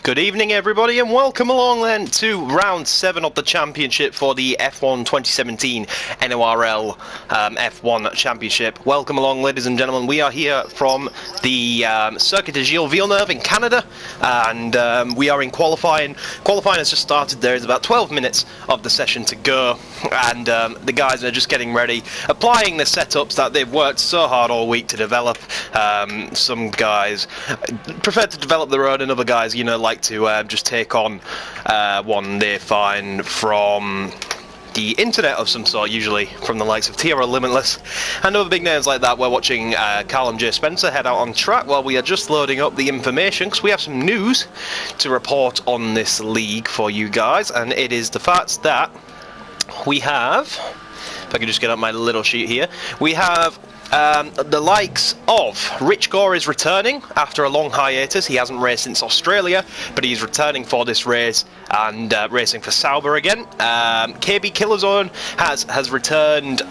Good evening everybody and welcome along then to round 7 of the championship for the F1 2017 N.O.R.L F1 championship. Welcome along ladies and gentlemen. We are here from the Circuit de Gilles Villeneuve in Canada, and we are in qualifying. Qualifying has just started. There is about 12 minutes of the session to go, and the guys are just getting ready, applying the setups that they've worked so hard all week to develop. Some guys prefer to develop their own, and other guys, you know, like to just take on one they find from the internet of some sort, usually from the likes of TRL Limitless and other big names like that. We're watching Callum J. Spencer head out on track while we are just loading up the information, because we have some news to report on this league for you guys, and it is the fact that we have, if I can just get up my little sheet here, we have the likes of Rich Gore is returning after a long hiatus. He hasn't raced since Australia, but he's returning for this race and racing for Sauber again. KB Killzone has returned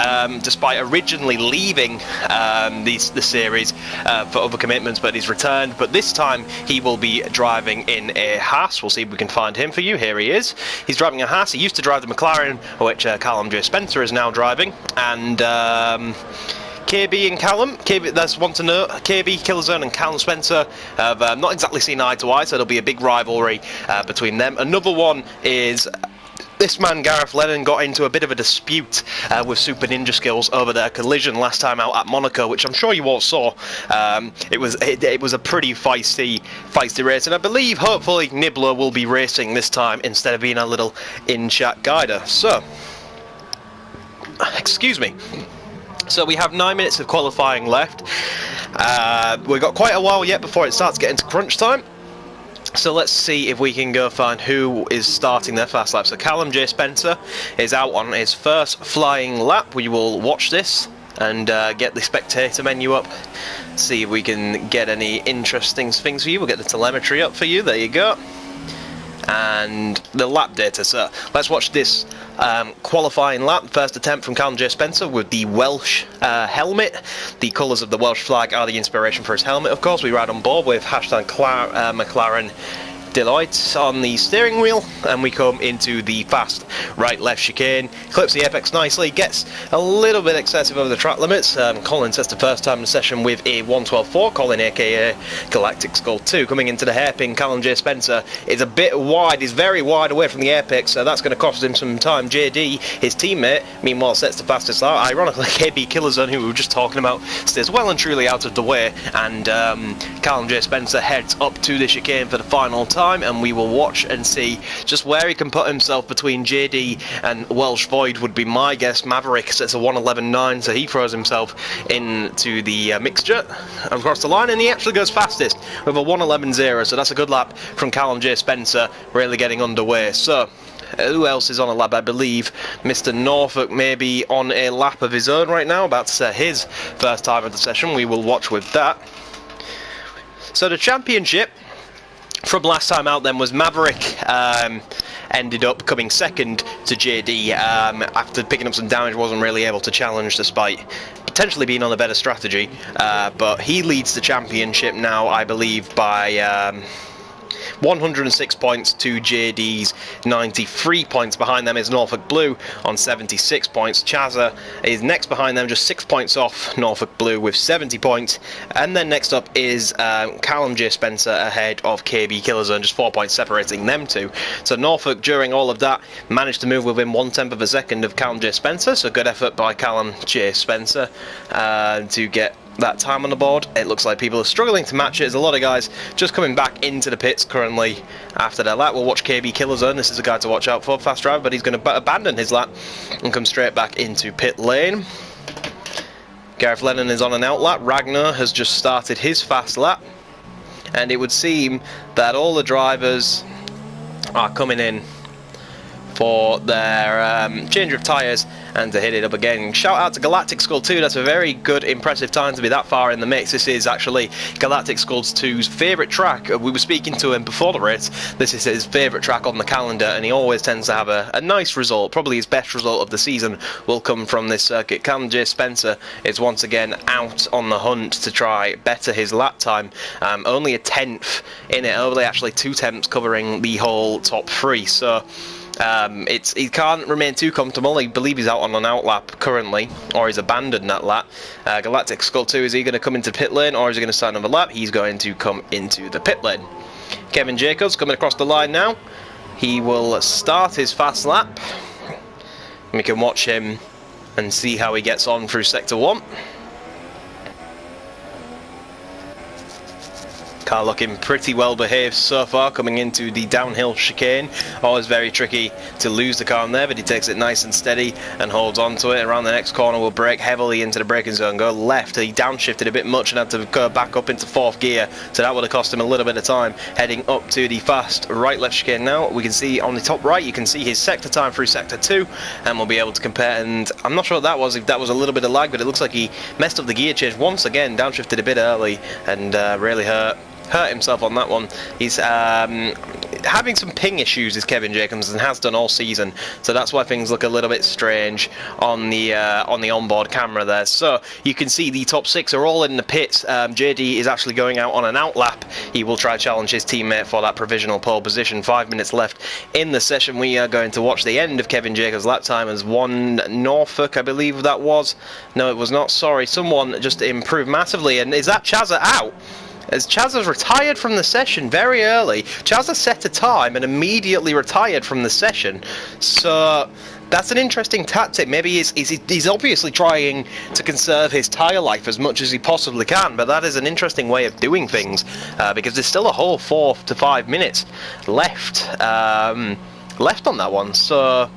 despite originally leaving the series for other commitments, but he's returned. But this time he will be driving in a Haas. We'll see if we can find him for you. Here he is. He's driving a Haas. He used to drive the McLaren, which Callum J. Spencer is now driving, and KB and Callum, there's one to know, KB Killzone and Callum Spencer have not exactly seen eye to eye, so there'll be a big rivalry between them. Another one is this man Gareth Lennon got into a bit of a dispute with Super Ninja Skills over their collision last time out at Monaco, which I'm sure you all saw. It was a pretty feisty race, and I believe hopefully Nibbler will be racing this time instead of being a little in-chat guider. So, excuse me. So we have 9 minutes of qualifying left. We've got quite a while yet before it starts getting to crunch time. So let's see if we can go find who is starting their fast lap. So Callum J. Spencer is out on his first flying lap. We will watch this and get the spectator menu up. See if we can get any interesting things for you. We'll get the telemetry up for you. There you go. And the lap data. So let's watch this qualifying lap. First attempt from Callum J. Spencer with the Welsh helmet. The colours of the Welsh flag are the inspiration for his helmet, of course. We ride on board with hashtag McLaren Deloitte on the steering wheel, and we come into the fast right-left chicane. Clips the apex nicely, gets a little bit excessive over the track limits. Colin sets the first time in the session with a 112.4. Colin, aka Galactic Skull 2, coming into the hairpin. Callum J. Spencer is a bit wide, he's very wide away from the apex, so that's going to cost him some time. JD, his teammate, meanwhile sets the fastest start. Ironically, KB Killzone, who we were just talking about, stays well and truly out of the way, and Callum J. Spencer heads up to the chicane for the final time. And we will watch and see just where he can put himself between JD and Welsh Void would be my guess. Maverick sets a 1:11.9, so he throws himself into the mixture across the line, and he actually goes fastest with a 1:11.0, so that's a good lap from Callum J. Spencer, really getting underway. So who else is on a lap? I believe Mr. Norfolk may be on a lap of his own right now, about to set his first time of the session. We will watch with that. So the championship from last time out then was Maverick ended up coming second to JD after picking up some damage, wasn't really able to challenge despite potentially being on a better strategy, but he leads the championship now, I believe, by 106 points to JD's 93 points. Behind them is Norfolk Blue on 76 points. Chazza is next behind them, just 6 points off Norfolk Blue with 70 points. And then next up is Callum J. Spencer ahead of KB Killzone, just 4 points separating them two. So Norfolk, during all of that, managed to move within 1/10 of a second of Callum J. Spencer, so good effort by Callum J. Spencer to get that time on the board. It looks like people are struggling to match it. There's a lot of guys just coming back into the pits currently after their lap. We'll watch KB Killzone. This is a guy to watch out for, fast driver, but he's going to abandon his lap and come straight back into pit lane. Gareth Lennon is on an out lap. Ragnar has just started his fast lap, and it would seem that all the drivers are coming in for their change of tyres and to hit it up again. Shout out to Galactic Skull 2, that's a very good, impressive time to be that far in the mix. This is actually Galactic Skull 2's favourite track. We were speaking to him before the race. This is his favourite track on the calendar, and he always tends to have a nice result. Probably his best result of the season will come from this circuit. Callum J. Spencer is once again out on the hunt to try better his lap time. Only a 10th in it, only actually 2 tenths covering the whole top 3, so he can't remain too comfortable. I believe he's out on an outlap currently, or he's abandoned that lap. Galactic Skull 2, is he going to come into pit lane, or is he going to start another lap? He's going to come into the pit lane. Kevin Jacobs coming across the line now. He will start his fast lap. We can watch him and see how he gets on through Sector 1. Car looking pretty well behaved so far, coming into the downhill chicane. Always very tricky to lose the car in there, but he takes it nice and steady and holds on to it. Around the next corner will brake heavily into the braking zone, go left. He downshifted a bit much and had to go back up into 4th gear, so that would have cost him a little bit of time. Heading up to the fast right-left chicane now. We can see on the top right, you can see his sector time through Sector 2, and we'll be able to compare. And I'm not sure what that was, if that was a little bit of lag, but it looks like he messed up the gear change once again, downshifted a bit early, and really hurt himself on that one. He's having some ping issues, is Kevin Jacobs, and has done all season, so that's why things look a little bit strange on the onboard camera there. So you can see the top 6 are all in the pits. JD is actually going out on an outlap. He will try to challenge his teammate for that provisional pole position. 5 minutes left in the session. We are going to watch the end of Kevin Jacobs' lap time as one Norfolk, I believe that was. No, it was not. Sorry, someone just improved massively. And is that Chazza out? As Chazza's retired from the session very early. Chazza set a time and immediately retired from the session. So that's an interesting tactic. Maybe he's obviously trying to conserve his tyre life as much as he possibly can, but that is an interesting way of doing things, because there's still a whole 4 to 5 minutes left on that one. So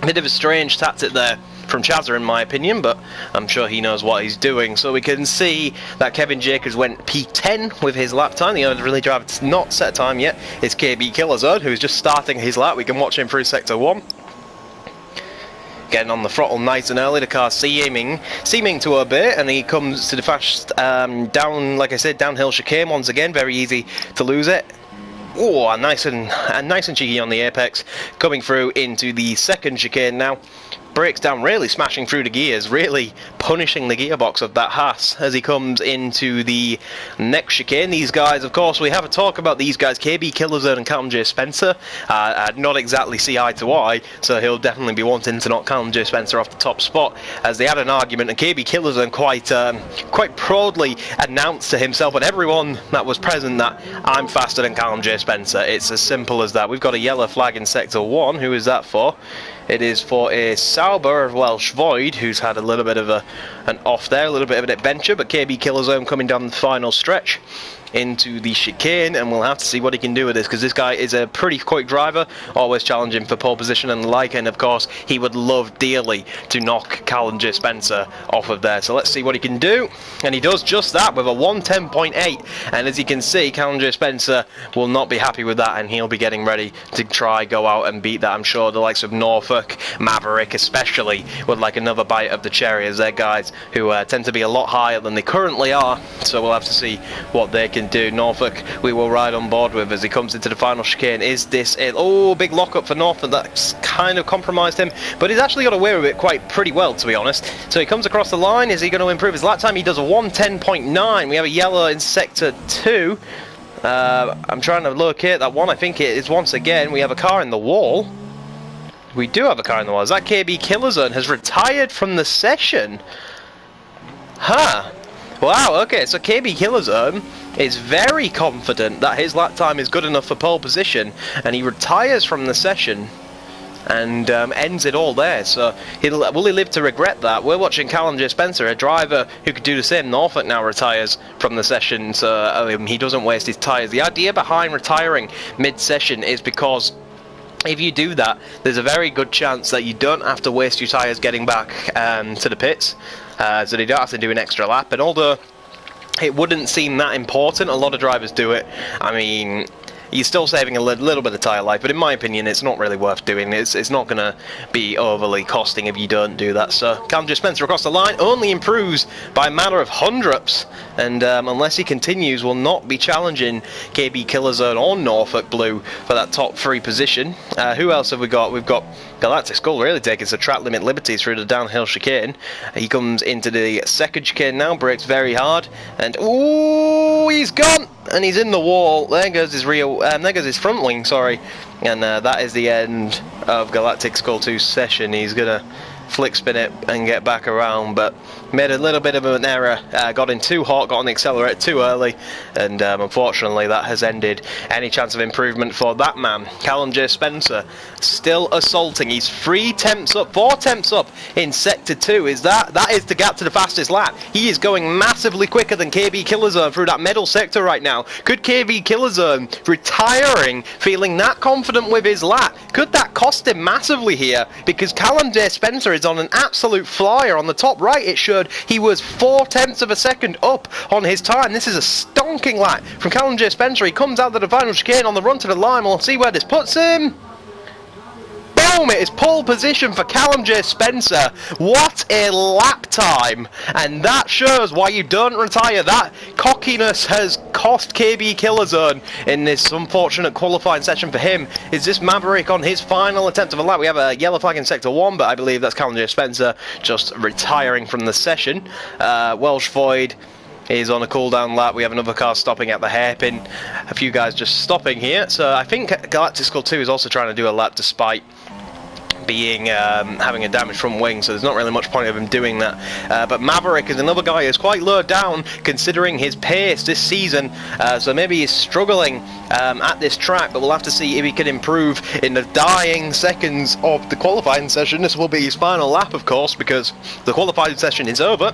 a bit of a strange tactic there from Chazza, in my opinion, but I'm sure he knows what he's doing. So we can see that Kevin Jacobs went P10 with his lap time. The only really driver that's not set a time yet is KB Killerzone, who's just starting his lap. We can watch him through Sector 1. Getting on the throttle nice and early, the car seeming to obey, and he comes to the fast down, like I said, downhill chicane once again. Very easy to lose it. Oh, nice and cheeky on the apex, coming through into the second chicane now. Breaks down, really smashing through the gears, really punishing the gearbox of that Haas as he comes into the next chicane. These guys, of course, we have a talk about these guys, KB Killerzone and Callum J. Spencer. Not exactly see eye to eye, so he'll definitely be wanting to knock Callum J. Spencer off the top spot, as they had an argument, and KB Killerzone quite proudly announced to himself and everyone that was present that I'm faster than Callum J. Spencer. It's as simple as that. We've got a yellow flag in Sector 1. Who is that for? It is for a Sauber of Welsh Void, who's had a little bit of an off there, a little bit of an adventure, but KB Killerzone coming down the final stretch into the chicane, and we'll have to see what he can do with this, because this guy is a pretty quick driver, always challenging for pole position and the like, and of course he would love dearly to knock Callum J. Spencer off of there. So let's see what he can do, and he does just that with a 110.8, and as you can see, Callum J. Spencer will not be happy with that, and he'll be getting ready to try go out and beat that. I'm sure the likes of Norfolk, Maverick especially, would like another bite of the cherry, as they're guys who tend to be a lot higher than they currently are, so we'll have to see what they can do. Norfolk we will ride on board with as he comes into the final chicane. Is this it? Oh, big lockup for Norfolk. That's kind of compromised him, but he's actually got away with it pretty well, to be honest. So he comes across the line. Is he going to improve his lap time? He does a 110.9. We have a yellow in Sector 2. I'm trying to locate that one. I think it is once again. We have a car in the wall. We do have a car in the wall. Is that KB Killerzone has retired from the session? Huh. Wow, okay, so KB Killerzone is very confident that his lap time is good enough for pole position, and he retires from the session and ends it all there. So will he live to regret that? We're watching Callum J. Spencer, a driver who could do the same. Norfolk now retires from the session, so he doesn't waste his tyres. The idea behind retiring mid-session is because if you do that, there's a very good chance that you don't have to waste your tyres getting back to the pits, so they don't have to do an extra lap. And although it wouldn't seem that important, a lot of drivers do it. I mean, you're still saving a little bit of tyre life, but in my opinion it's not really worth doing. It's not going to be overly costing if you don't do that. So Challenger Spencer across the line only improves by a matter of hundredths, and unless he continues will not be challenging KB Killerzone or Norfolk Blue for that top 3 position. Who else have we got? We've got Galactic Skull really taking some track limit liberties through the downhill chicane. He comes into the second chicane now, brakes very hard, and ooh, he's gone, and he's in the wall. There goes his rear, there goes his front wing, sorry, and that is the end of Galactic Skull 2's session. He's gonna flick spin it and get back around, but made a little bit of an error, got in too hot, got on the accelerator too early, and unfortunately that has ended any chance of improvement for that man. Callum J. Spencer still assaulting. He's 4 temps up in sector 2. That is the gap to the fastest lap. He is going massively quicker than KB Killerzone through that middle sector right now. Could KB Killerzone retiring, feeling that confident with his lap, could that cost him massively here? Because Callum J. Spencer is on an absolute flyer. On the top right it showed he was 0.4 of a second up on his time. This is a stonking lap from Callum J. Spencer. He comes out to the final chicane on the run to the line. We'll see where this puts him. Boom! It is pole position for Callum J. Spencer. What a lap time! And that shows why you don't retire. That cockiness has cost KB Killerzone in this unfortunate qualifying session for him. Is this Maverick on his final attempt of a lap? We have a yellow flag in sector 1, but I believe that's Callum J. Spencer just retiring from the session. Welsh Void is on a cooldown lap. We have another car stopping at the hairpin. A few guys just stopping here. So I think Galactic Skull 2 is also trying to do a lap despite being having a damaged front wing, so there's not really much point of him doing that. But Maverick is another guy who's quite low down considering his pace this season, so maybe he's struggling at this track, but we'll have to see if he can improve in the dying seconds of the qualifying session. This will be his final lap, of course, because the qualifying session is over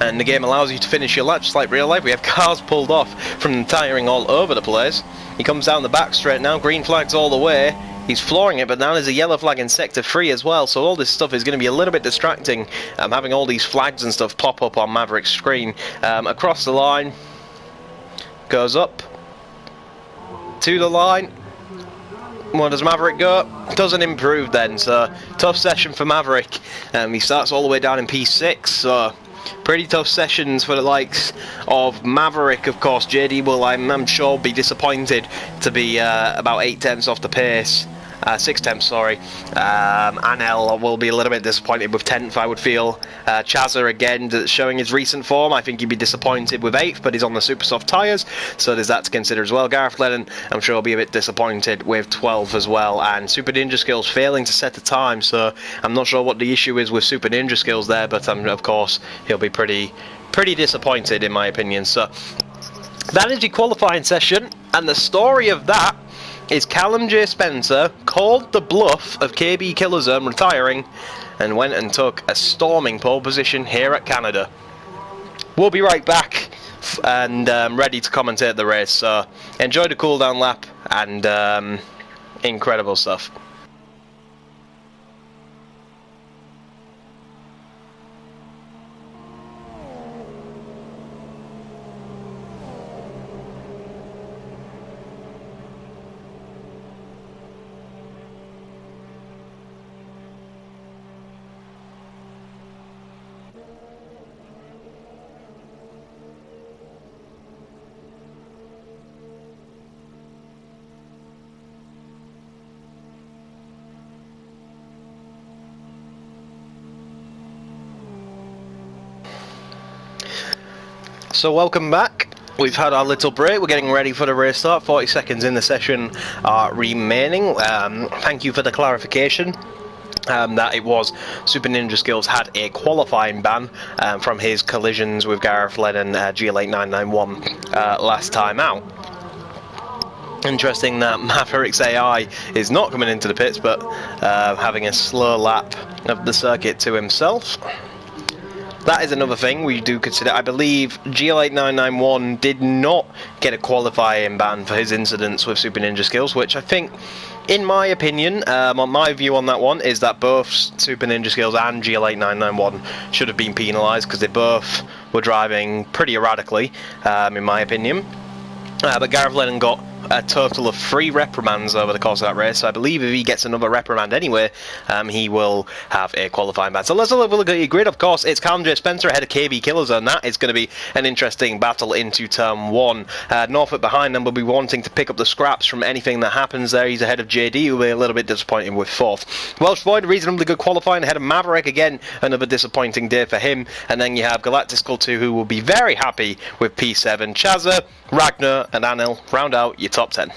and the game allows you to finish your lap just like real life. We have cars pulled off from tiring all over the place. He comes down the back straight now, green flags all the way. He's flooring it, but now there's a yellow flag in sector 3 as well, so all this stuff is going to be a little bit distracting, having all these flags and stuff pop up on Maverick's screen. Across the line, goes up to the line. Where does Maverick go? Doesn't improve then, so tough session for Maverick. He starts all the way down in P6, so pretty tough sessions for the likes of Maverick. Of course, JD will, I'm sure, be disappointed to be about 8 tenths off the pace. 6 tenths, sorry. N.O.R.L will be a little bit disappointed with 10th, I would feel. Chazza, again, showing his recent form. I think he'd be disappointed with 8th, but he's on the super soft tyres, so there's that to consider as well. Gareth Lennon, I'm sure, will be a bit disappointed with 12 as well. And Super Ninja Skills failing to set a time, so I'm not sure what the issue is with Super Ninja Skills there, but of course, he'll be pretty disappointed, in my opinion. So that is the qualifying session, and the story of that is Callum J. Spencer called the bluff of KB Killerzone retiring and went and took a storming pole position here at Canada. We'll be right back and ready to commentate the race, so enjoy the cooldown lap and incredible stuff. So welcome back. We've had our little break. We're getting ready for the race start. 40 seconds in the session are remaining. Thank you for the clarification. That it was Super Ninja Skills had a qualifying ban from his collisions with Gareth Lennon GL8991 last time out. Interesting that Maverick's AI is not coming into the pits, but having a slow lap of the circuit to himself. That is another thing we do consider. I believe GL8991 did not get a qualifying ban for his incidents with Super Ninja Skills, which I think, in my opinion, on my view on that one, is that both Super Ninja Skills and GL8991 should have been penalised because they both were driving pretty erratically, in my opinion. But Gareth Lennon got a total of 3 reprimands over the course of that race. So I believe if he gets another reprimand anyway, he will have a qualifying ban. So let's have a look at your grid. Of course, it's Callum J. Spencer ahead of KB Killerzone. That is going to be an interesting battle into turn 1. Norfolk behind them will be wanting to pick up the scraps from anything that happens there. He's ahead of JD, who will be a little bit disappointing with 4th. Welsh Void, reasonably good qualifying ahead of Maverick. Again, another disappointing day for him. And then you have Galactic Skull 2, who will be very happy with P7. Chazza, Ragnar and N.O.R.L round out your top 10.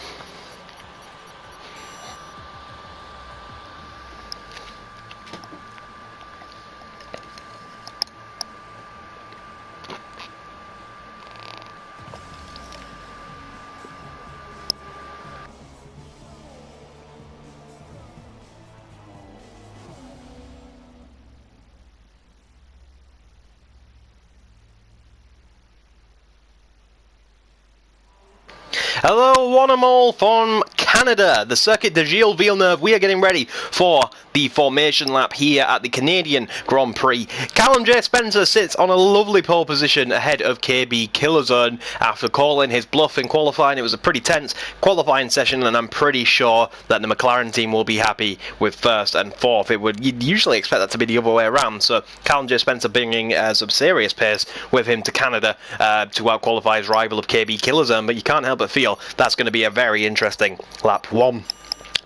Hello, one and all from Canada, the Circuit de Gilles Villeneuve. We are getting ready for the formation lap here at the Canadian Grand Prix. Callum J. Spencer sits on a lovely pole position ahead of KB Killerzone after calling his bluff in qualifying. It was a pretty tense qualifying session, and I'm pretty sure that the McLaren team will be happy with 1st and 4th. You'd usually expect that to be the other way around, so Callum J. Spencer bringing some serious pace with him to Canada to out-qualify his rival of KB Killerzone, but you can't help but feel that's going to be a very interesting lap 1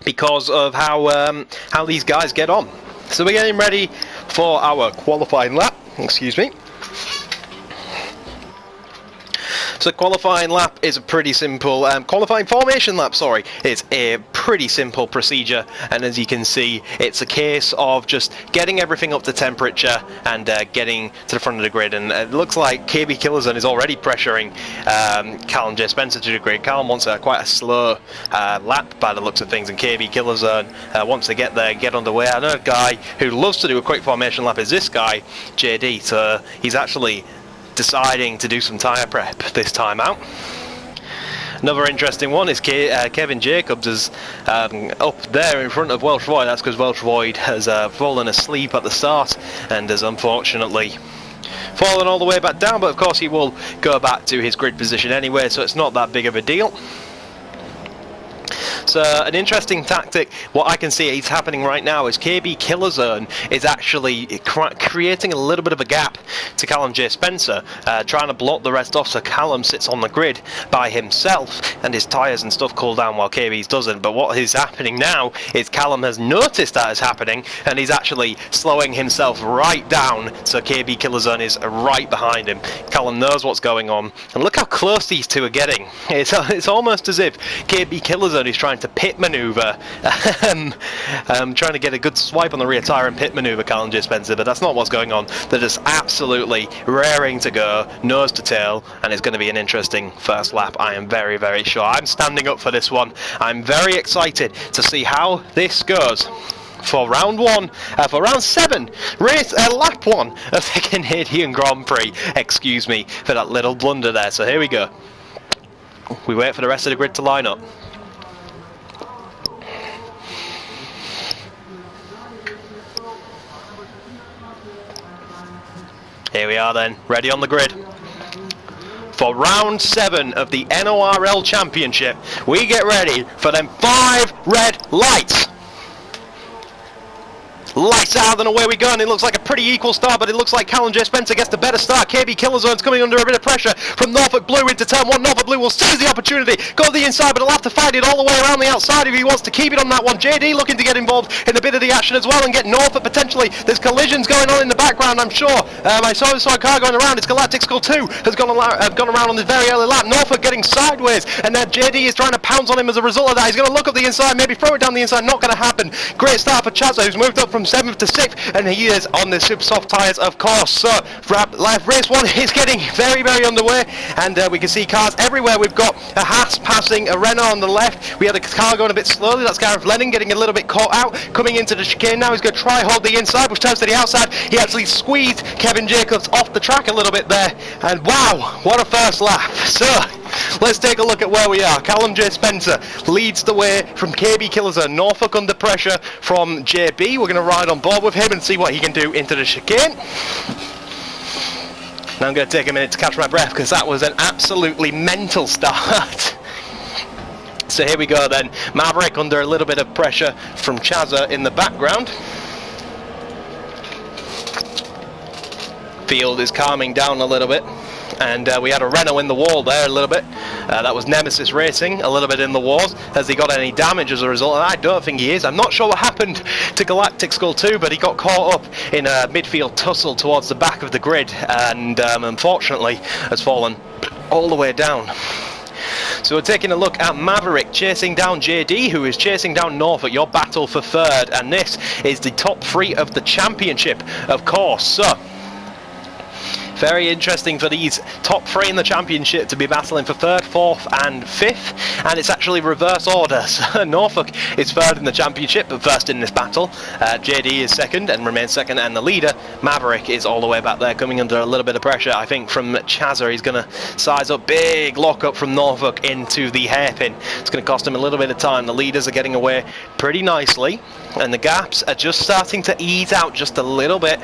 because of how these guys get on. So we're getting ready for our qualifying lap. Excuse me. So qualifying lap is a pretty simple, qualifying formation lap, sorry, is a pretty simple procedure, and as you can see, it's a case of just getting everything up to temperature and getting to the front of the grid, and it looks like KB Killerzone is already pressuring Callum J. Spencer to the grid. Callum wants quite a slow lap by the looks of things, and KB Killerzone wants to get there, get underway. I know a guy who loves to do a quick formation lap is this guy, JD, so he's actually deciding to do some tyre prep this time out. Another interesting one is Kevin Jacobs is up there in front of Welsh Void. That's because Welsh Void has fallen asleep at the start and has unfortunately fallen all the way back down, but of course he will go back to his grid position anyway, so it's not that big of a deal. So an interesting tactic, what I can see is happening right now is KB Killerzone is actually creating a little bit of a gap to Callum J. Spencer, trying to block the rest off so Callum sits on the grid by himself and his tyres and stuff cool down while KB's doesn't. But what is happening now is Callum has noticed that is happening and he's actually slowing himself right down so KB Killerzone is right behind him. Callum knows what's going on, and look how close these two are getting. It's almost as if KB Killerzone is trying to pit maneuver, trying to get a good swipe on the rear tyre and pit maneuver Callum J. Spencer, but that's not what's going on. They're just absolutely raring to go, nose to tail, and it's going to be an interesting first lap. I am very, very sure. I'm standing up for this one. I'm very excited to see how this goes for round 1, for round 7, lap 1 of the Canadian Grand Prix. Excuse me for that little blunder there. So here we go. We wait for the rest of the grid to line up. Here we are then, ready on the grid. For round 7 of the N.O.R.L Championship, we get ready for them 5 red lights. Lights out and away we go, and it looks like a pretty equal start, but it looks like Callum J. Spencer gets the better start. KB Killerzone's coming under a bit of pressure from Norfolk Blue into turn 1. Norfolk Blue will seize the opportunity, go to the inside, but he'll have to fight it all the way around the outside if he wants to keep it on that one. JD looking to get involved in a bit of the action as well and get Norfolk potentially. There's collisions going on in the background, I'm sure. I saw a car going around. It's Galactic Skull 2 has gone around on this very early lap. Norfolk getting sideways, and JD is trying to pounce on him as a result of that. He's going to look up the inside, maybe throw it down the inside. Not going to happen. Great start for Chazza, who's moved up from 7th to 6th. And he is on the super soft tyres, of course. So race 1 is getting very, very underway, and we can see cars everywhere. We've got a Haas passing a Renault on the left. We had a car going a bit slowly. That's Gareth Lennon getting a little bit caught out, coming into the chicane now. He's going to try hold the inside, which turns to the outside. He actually squeezed Kevin Jacobs off the track a little bit there, and wow, what a first lap. So let's take a look at where we are. Callum J. Spencer leads the way from KB Killerzone. Norfolk under pressure from JB. We're going to ride on board with him and see what he can do into the chicane. Now I'm going to take a minute to catch my breath because that was an absolutely mental start. So here we go then, Maverick under a little bit of pressure from Chazza in the background. Field is calming down a little bit, and we had a Renault in the wall there a little bit. That was Nemesis Racing a little bit in the walls. Has he got any damage as a result? And I don't think he is. I'm not sure what happened to Galactic Skull 2, but he got caught up in a midfield tussle towards the back of the grid, and unfortunately has fallen all the way down. So we're taking a look at Maverick chasing down JD, who is chasing down Norfolk, your battle for third, and this is the top 3 of the championship, of course. So very interesting for these top 3 in the championship to be battling for 3rd, 4th and 5th, and it's actually reverse order. So Norfolk is 3rd in the championship but 1st in this battle. JD is 2nd and remains 2nd, and the leader Maverick is all the way back there, coming under a little bit of pressure I think from Chazza. He's going to size up, big lock up from Norfolk into the hairpin. It's going to cost him a little bit of time. The leaders are getting away pretty nicely, and the gaps are just starting to ease out just a little bit.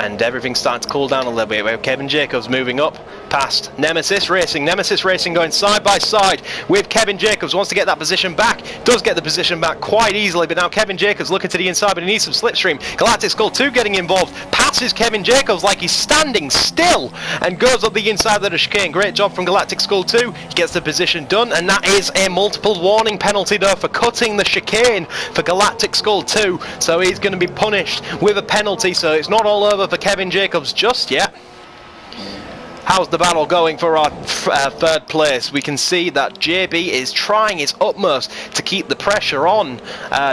And everything's starting to cool down a little bit. We have Kevin Jacobs moving up past Nemesis Racing. Nemesis Racing going side by side with Kevin Jacobs. Wants to get that position back. Does get the position back quite easily. But now Kevin Jacobs looking to the inside, but he needs some slipstream. Galactic Skull 2 getting involved. Passes Kevin Jacobs like he's standing still and goes up the inside of the chicane. Great job from Galactic Skull 2. He gets the position done, and that is a multiple warning penalty though for cutting the chicane for Galactic Skull 2. So he's going to be punished with a penalty. So it's not all over for Kevin Jacobs just yet. How's the battle going for our 3rd place? We can see that JB is trying his utmost to keep the pressure on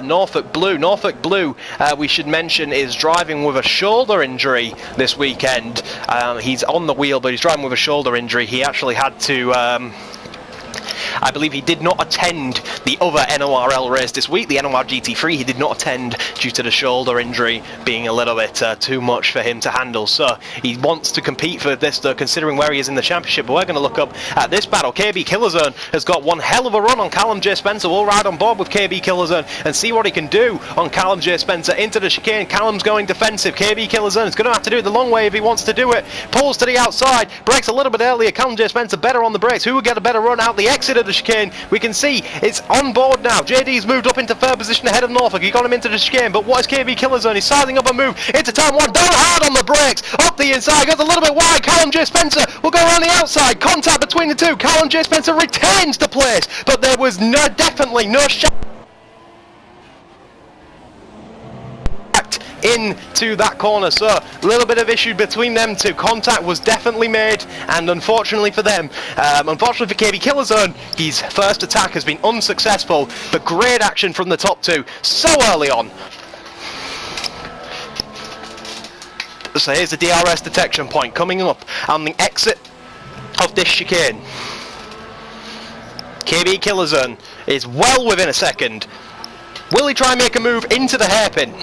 Norfolk Blue. Norfolk Blue, we should mention, is driving with a shoulder injury this weekend. He's on the wheel, but he's driving with a shoulder injury. He actually had to I believe he did not attend the other N.O.R.L race this week, the N.O.R GT3. He did not attend due to the shoulder injury being a little bit too much for him to handle. So he wants to compete for this though, considering where he is in the championship. But we're going to look up at this battle. KB Killerzone has got one hell of a run on Callum J. Spencer. We'll ride on board with KB Killerzone and see what he can do on Callum J. Spencer into the chicane. Callum's going defensive. KB Killerzone is going to have to do it the long way if he wants to do it. Pulls to the outside, brakes a little bit earlier. Callum J. Spencer better on the brakes. Who will get a better run out the exit of the chicane? We can see it's on board now. JD's moved up into 3rd position ahead of Norfolk. He got him into the chicane, but what is KB Killerzone? He's sizing up a move into turn 1, down hard on the brakes, up the inside, goes a little bit wide. Callum J. Spencer will go around the outside. Contact between the two. Callum J. Spencer retains the place, but there was definitely no shot into that corner. So a little bit of issue between them two. Contact was definitely made, and unfortunately for them, unfortunately for KB Killerzone, his first attack has been unsuccessful, but great action from the top 2 so early on. So here's the DRS detection point coming up on the exit of this chicane. KB Killerzone is well within a second. Will he try and make a move into the hairpin?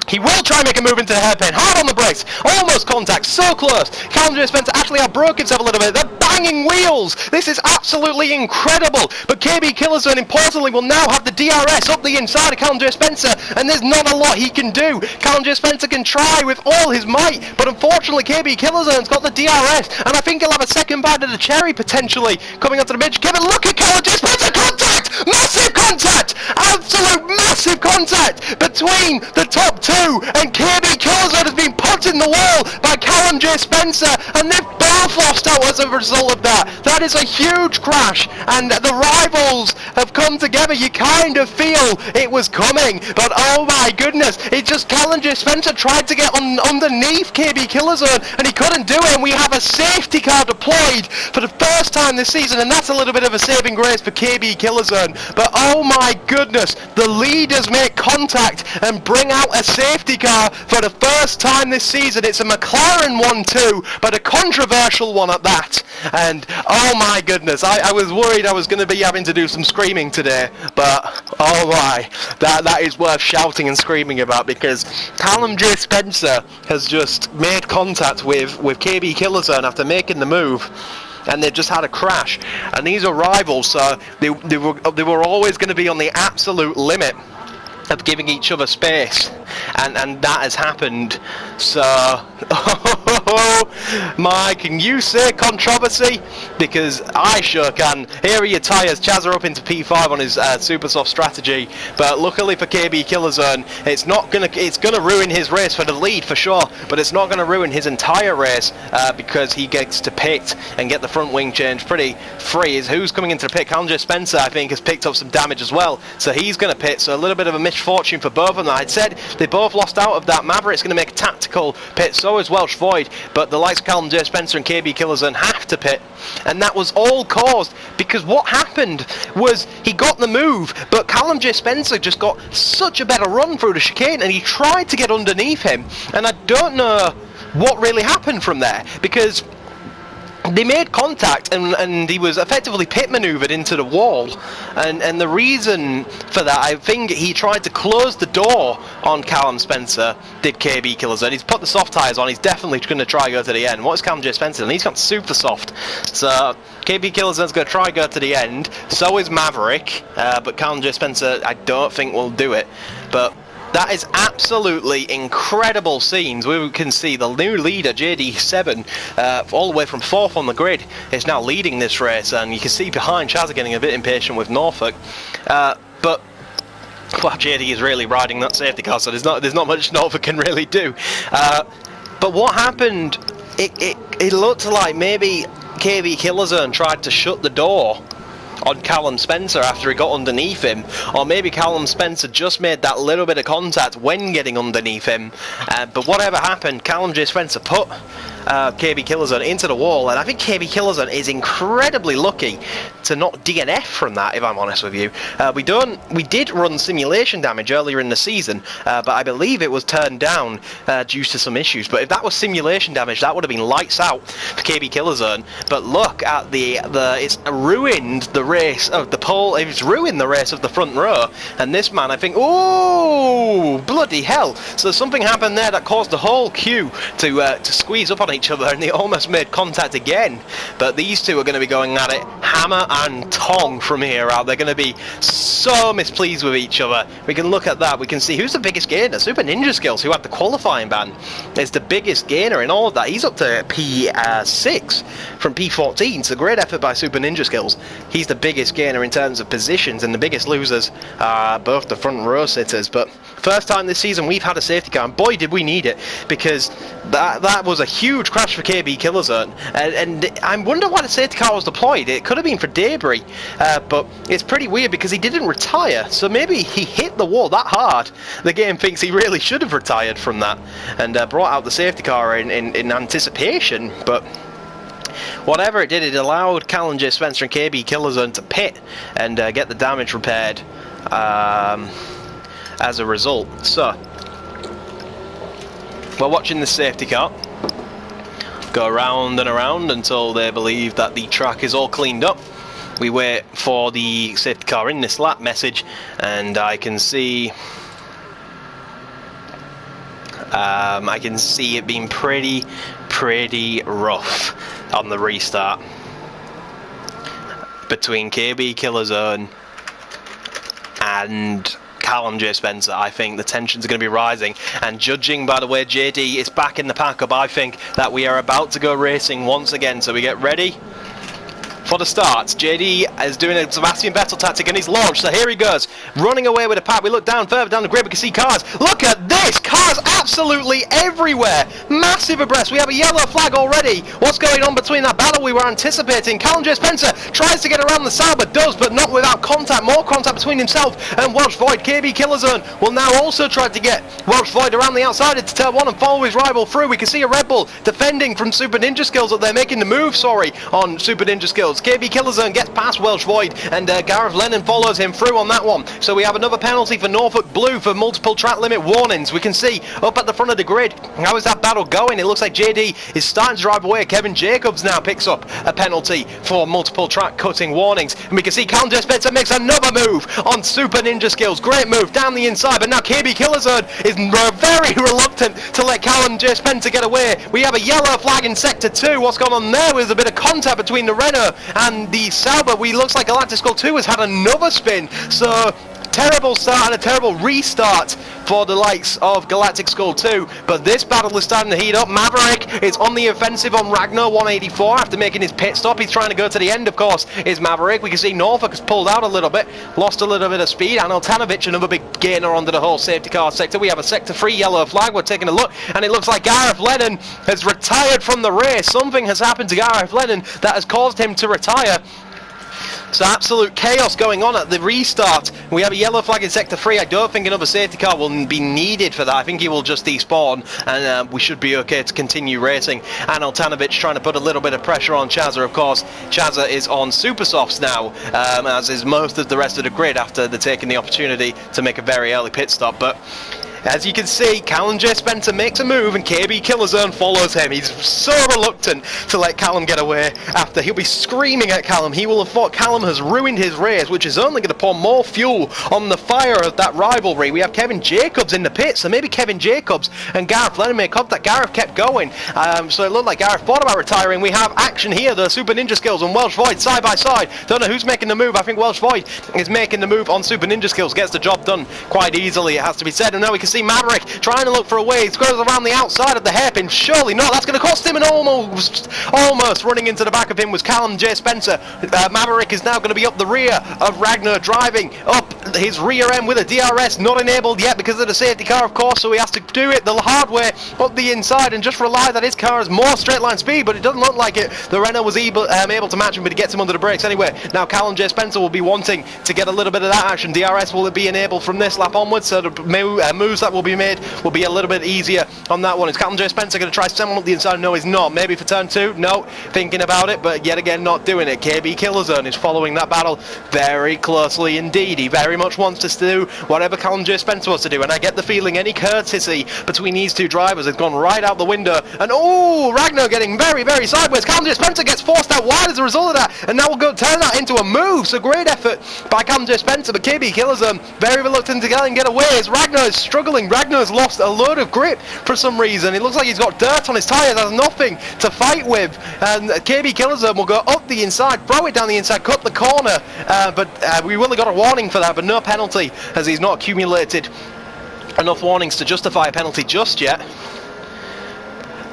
He will try and make a move into the hairpin. Hard on the brakes. Almost contact. So close. Callum J. Spencer actually outbroke himself a little bit. They're banging wheels. This is absolutely incredible. But KB Killerzone, importantly, will now have the DRS up the inside of Callum J. Spencer, and there's not a lot he can do. Callum J. Spencer can try with all his might, but unfortunately KB Killerzone's got the DRS, and I think he'll have a second bite of the cherry potentially coming up to the mid. Kevin, look at Callum J. Spencer. Contact! Massive contact! Absolute massive contact between the top 2, and KB Killerzone has been put in the wall by Callum J. Spencer, and they've both lost out as a result of that. That is a huge crash, and the rivals have come together. You kind of feel it was coming, but oh my goodness, it just Callum J. Spencer tried to get underneath KB Killerzone, and he couldn't do it, and we have a safety car deployed for the first time this season, and that's a little bit of a saving grace for KB Killerzone. But oh my goodness, the leaders make contact and bring out a safety car for the first time this season. It's a McLaren one too, but a controversial one at that. And oh my goodness, I was worried I was going to be having to do some screaming today, but oh my, that is worth shouting and screaming about, because Callum J. Spencer has just made contact with KB Killerzone after making the move, and they've just had a crash. And these are rivals, so they were always going to be on the absolute limit of giving each other space, and that has happened. So Mike, can you say controversy? Because I sure can. Here are your tyres. Chaz are up into P5 on his super soft strategy, but luckily for KB Killerzone, it's gonna ruin his race for the lead for sure, but it's not gonna ruin his entire race because he gets to pit and get the front wing change pretty free. Who's coming into the pit? Calendar Spencer, I think, has picked up some damage as well, so he's gonna pit. So a little bit of a misfortune for both of them. I'd said they both lost out of that. Maverick's going to make a tactical pit, so is Welsh Void, but the likes of Callum J. Spencer and KB Killerzone have to pit, and that was all caused because what happened was he got the move, but Callum J. Spencer just got such a better run through the chicane, and he tried to get underneath him, and I don't know what really happened from there, because they made contact and he was effectively pit manoeuvred into the wall, and the reason for that, I think he tried to close the door on Callum Spencer, did KB Killerzone. He's put the soft tyres on, he's definitely going to try go to the end. What is Callum J. Spencer? And he's got super soft, so KB Killerzone's going to try go to the end, so is Maverick, but Callum J. Spencer I don't think will do it. But that is absolutely incredible scenes. We can see the new leader, JD7, all the way from 4th on the grid, is now leading this race, and you can see behind Chaz getting a bit impatient with Norfolk. But well, JD is really riding that safety car, so there's not much Norfolk can really do. But what happened? It looked like maybe KB Killerzone tried to shut the door on Callum Spencer after he got underneath him, or maybe Callum Spencer just made that little bit of contact when getting underneath him, but whatever happened, Callum J. Spencer put KB Killerzone into the wall, and I think KB Killerzone is incredibly lucky to not DNF from that, if I'm honest with you. We did run simulation damage earlier in the season, but I believe it was turned down due to some issues, but if that was simulation damage, that would have been lights out for KB Killerzone. But look at it's ruined the race of the pole, it's ruined the race of the front row, and this man, I think, oh bloody hell, so something happened there that caused the whole queue to squeeze up on each other, and they almost made contact again. But these two are going to be going at it hammer and tong from here out. They're going to be so mispleased with each other. We can look at that, we can see who's the biggest gainer. Super Ninja Skills, who had the qualifying ban, is the biggest gainer in all of that. He's up to P6 from P14, so great effort by Super Ninja Skills. He's the biggest gainer in terms of positions, and the biggest losers are both the front row sitters. But first time this season we've had a safety car, and boy did we need it, because that was a huge crash for KB Killerzone, and I wonder why the safety car was deployed. It could have been for debris, but it's pretty weird because he didn't retire, so maybe he hit the wall that hard. The game thinks he really should have retired from that, and brought out the safety car in anticipation, but whatever it did, it allowed Callum J. Spencer and KB Killerzone to pit and get the damage repaired as a result. So we're watching the safety car go around and around until they believe that the track is all cleaned up. We wait for the safety car in this lap message, and I can see it being pretty rough on the restart between KB Killerzone and Callum J. Spencer. I think the tensions are going to be rising, and judging by the way JD is back in the pack-up, I think that we are about to go racing once again. So we get ready for the start. JD is doing a Sebastian Vettel tactic and he's launched, so here he goes, running away with a pack. We look down further down the grid, we can see cars. Look at this, cars absolutely everywhere, massive abreast. We have a yellow flag already. What's going on between that battle we were anticipating? Callum J. Spencer tries to get around the Sauber, does, but not without contact. More contact between himself and Welsh Void. KB Killerzone will now also try to get Welsh Void around the outside into turn 1 and follow his rival through. We can see a Red Bull defending from Super Ninja Skills, that they're making the move, on Super Ninja Skills. KB Killerzone gets past Welsh Void, and Gareth Lennon follows him through on that one. So we have another penalty for Norfolk Blue for multiple track limit warnings. We can see up at the front of the grid, how is that battle going? It looks like JD is starting to drive away. Kevin Jacobs now picks up a penalty for multiple track cutting warnings, and we can see Callum J. Spencer makes another move on Super Ninja Skills. Great move down the inside, but now KB Killerzone is very reluctant to let Callum J. Spencer get away. We have a yellow flag in Sector 2. What's going on there? There's a bit of contact between the Renault and the Sauber. Looks like Galactic Skull 2 has had another spin, so terrible start and a terrible restart for the likes of Galactic Skull 2, but this battle is starting to heat up. Maverick is on the offensive on Ragnar 184 after making his pit stop. He's trying to go to the end, of course, is Maverick. We can see Norfolk has pulled out a little bit, lost a little bit of speed. N.O.R.L, another big gainer onto the whole safety car sector. We have a sector 3 yellow flag. We're taking a look, and it looks like Gareth Lennon has retired from the race. Something has happened to Gareth Lennon that has caused him to retire. So absolute chaos going on at the restart. We have a yellow flag in sector 3. I don't think another safety car will be needed for that. I think he will just despawn, and we should be okay to continue racing. N.O.R.L trying to put a little bit of pressure on Chazza, of course. Chazza is on super softs now, as is most of the rest of the grid after they're taking the opportunity to make a very early pit stop. But as you can see, Callum J. Spencer makes a move and KB Killerzone follows him. He's so reluctant to let Callum get away after he'll be screaming at Callum. He will have thought Callum has ruined his race, which is only going to pour more fuel on the fire of that rivalry. We have Kevin Jacobs in the pit, so maybe Kevin Jacobs and Gareth Lennon make contact. Gareth kept going, so it looked like Gareth thought about retiring. We have action here, the Super Ninja Skills and Welsh Void side by side. Don't know who's making the move. I think Welsh Void is making the move on Super Ninja Skills. Gets the job done quite easily, it has to be said. And now we can see Maverick trying to look for a way. He goes around the outside of the hairpin. Surely not. That's going to cost him, and almost running into the back of him was Callum J. Spencer. Maverick is now going to be up the rear of Ragnar, driving up his rear end with a DRS. Not enabled yet because of the safety car, of course, so he has to do it the hard way up the inside and just rely that his car has more straight line speed, but it doesn't look like it. The Renault was able to match him, but he gets him under the brakes anyway. Now Callum J. Spencer will be wanting to get a little bit of that action. DRS will be enabled from this lap onwards, so the moves that will be made will be a little bit easier on that one. Is Callum J. Spencer going to try someone up the inside? No, he's not. Maybe for turn 2? No. Thinking about it, but yet again not doing it. KB Killerzone is following that battle very closely indeed. He very much wants to do whatever Callum J. Spencer wants to do, and I get the feeling any courtesy between these two drivers has gone right out the window. And oh, Ragnar getting very, very sideways. Callum J. Spencer gets forced out wide as a result of that, and now we'll go turn that into a move. So great effort by Callum J. Spencer, but KB Killerzone very reluctant to get away as Ragnar is struggling. Ragnar's lost a load of grip for some reason. It looks like he's got dirt on his tyres, has nothing to fight with, and KB Killerzone will go up the inside, throw it down the inside, cut the corner, but we will have got a warning for that, but no penalty, as he's not accumulated enough warnings to justify a penalty just yet.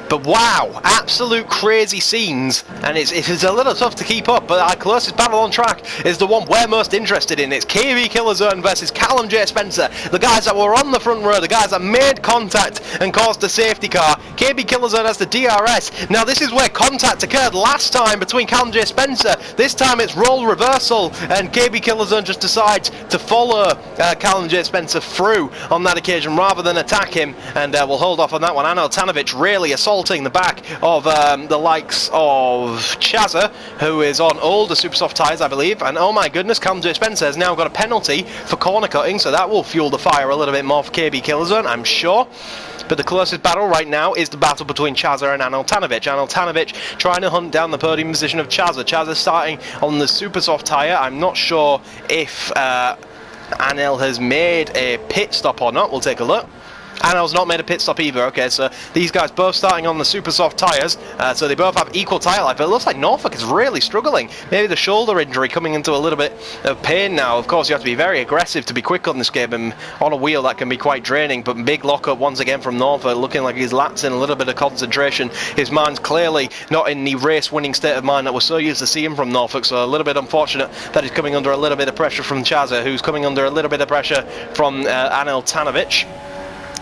But wow, absolute crazy scenes, and it's a little tough to keep up, but our closest battle on track is the one we're most interested in. It's KB Killerzone versus Callum J. Spencer, the guys that were on the front row, the guys that made contact and caused the safety car. KB Killerzone has the DRS. Now this is where contact occurred last time between Callum J. Spencer. This time it's role reversal, and KB Killerzone just decides to follow Callum J. Spencer through on that occasion rather than attack him, and we'll hold off on that one. N.O.R.L really assaulting the back of the likes of Chazza, who is on older super soft tyres, I believe, and oh my goodness, Callum J. Spencer has now got a penalty for corner cutting, so that will fuel the fire a little bit more for KB Killerzone, I'm sure. But the closest battle right now is the battle between Chazza and N.O.R.L. N.O.R.L trying to hunt down the podium position of Chazza. Chazza starting on the super soft tyre. I'm not sure if N.O.R.L has made a pit stop or not. We'll take a look. N.O.R.L's not made a pit stop either. Okay, so these guys both starting on the super soft tyres, so they both have equal tyre life, but it looks like Norfolk is really struggling. Maybe the shoulder injury coming into a little bit of pain now. Of course, you have to be very aggressive to be quick on this game, and on a wheel that can be quite draining, but big lockup once again from Norfolk, looking like he's lapsing a little bit of concentration. His mind's clearly not in the race-winning state of mind that we're so used to seeing from Norfolk, so a little bit unfortunate that he's coming under a little bit of pressure from Chazza, who's coming under a little bit of pressure from N.O.R.L.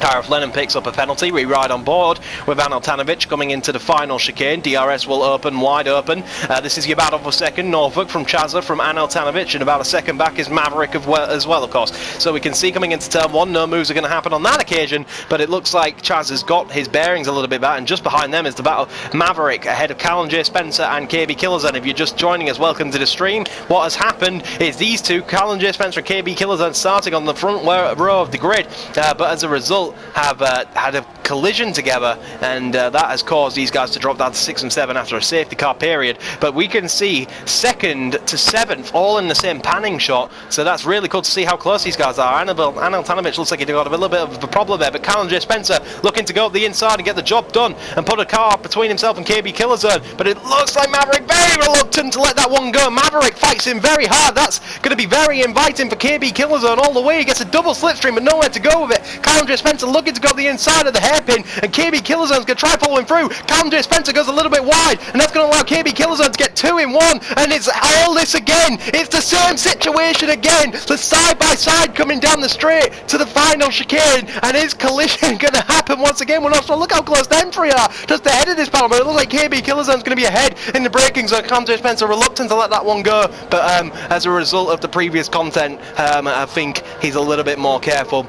Gareth Lennon picks up a penalty. We ride on board with N.O.R.L coming into the final chicane. DRS will open, wide open. This is your battle for second. Norfolk from Chazza from N.O.R.L, and about a second back is Maverick as well, of course. So we can see coming into turn 1, no moves are going to happen on that occasion, but it looks like Chazza's got his bearings a little bit back, and just behind them is the battle Maverick ahead of Callum J. Spencer and KB Killerzone. If you're just joining us, welcome to the stream. What has happened is these two, Callum J. Spencer and KB Killerzone, starting on the front row of the grid, but as a result have had a collision together, and that has caused these guys to drop down to 6 and 7 after a safety car period. But we can see 2nd to 7th all in the same panning shot, so that's really cool to see how close these guys are. Anil Tanovic looks like he got a little bit of a problem there, but Callum J. Spencer looking to go up the inside and get the job done and put a car between himself and KB Killerzone, but it looks like Maverick very reluctant to let that one go. Maverick fights him very hard. That's going to be very inviting for KB Killerzone all the way. He gets a double slipstream but nowhere to go with it. Callum J. Spencer looking to go the inside of the hairpin, and KB Killerzone's going to try following through. Callum J. Spencer goes a little bit wide, and that's going to allow KB Killerzone to get 2 in 1, and it's all this again. It's the same situation again. The side by side coming down the straight to the final chicane, and is collision going to happen once again? We're not sure. Look how close them three are, just ahead of this battle, but it looks like KB Killerzone's going to be ahead in the braking zone. Callum J. Spencer reluctant to let that one go, but as a result of the previous content, I think he's a little bit more careful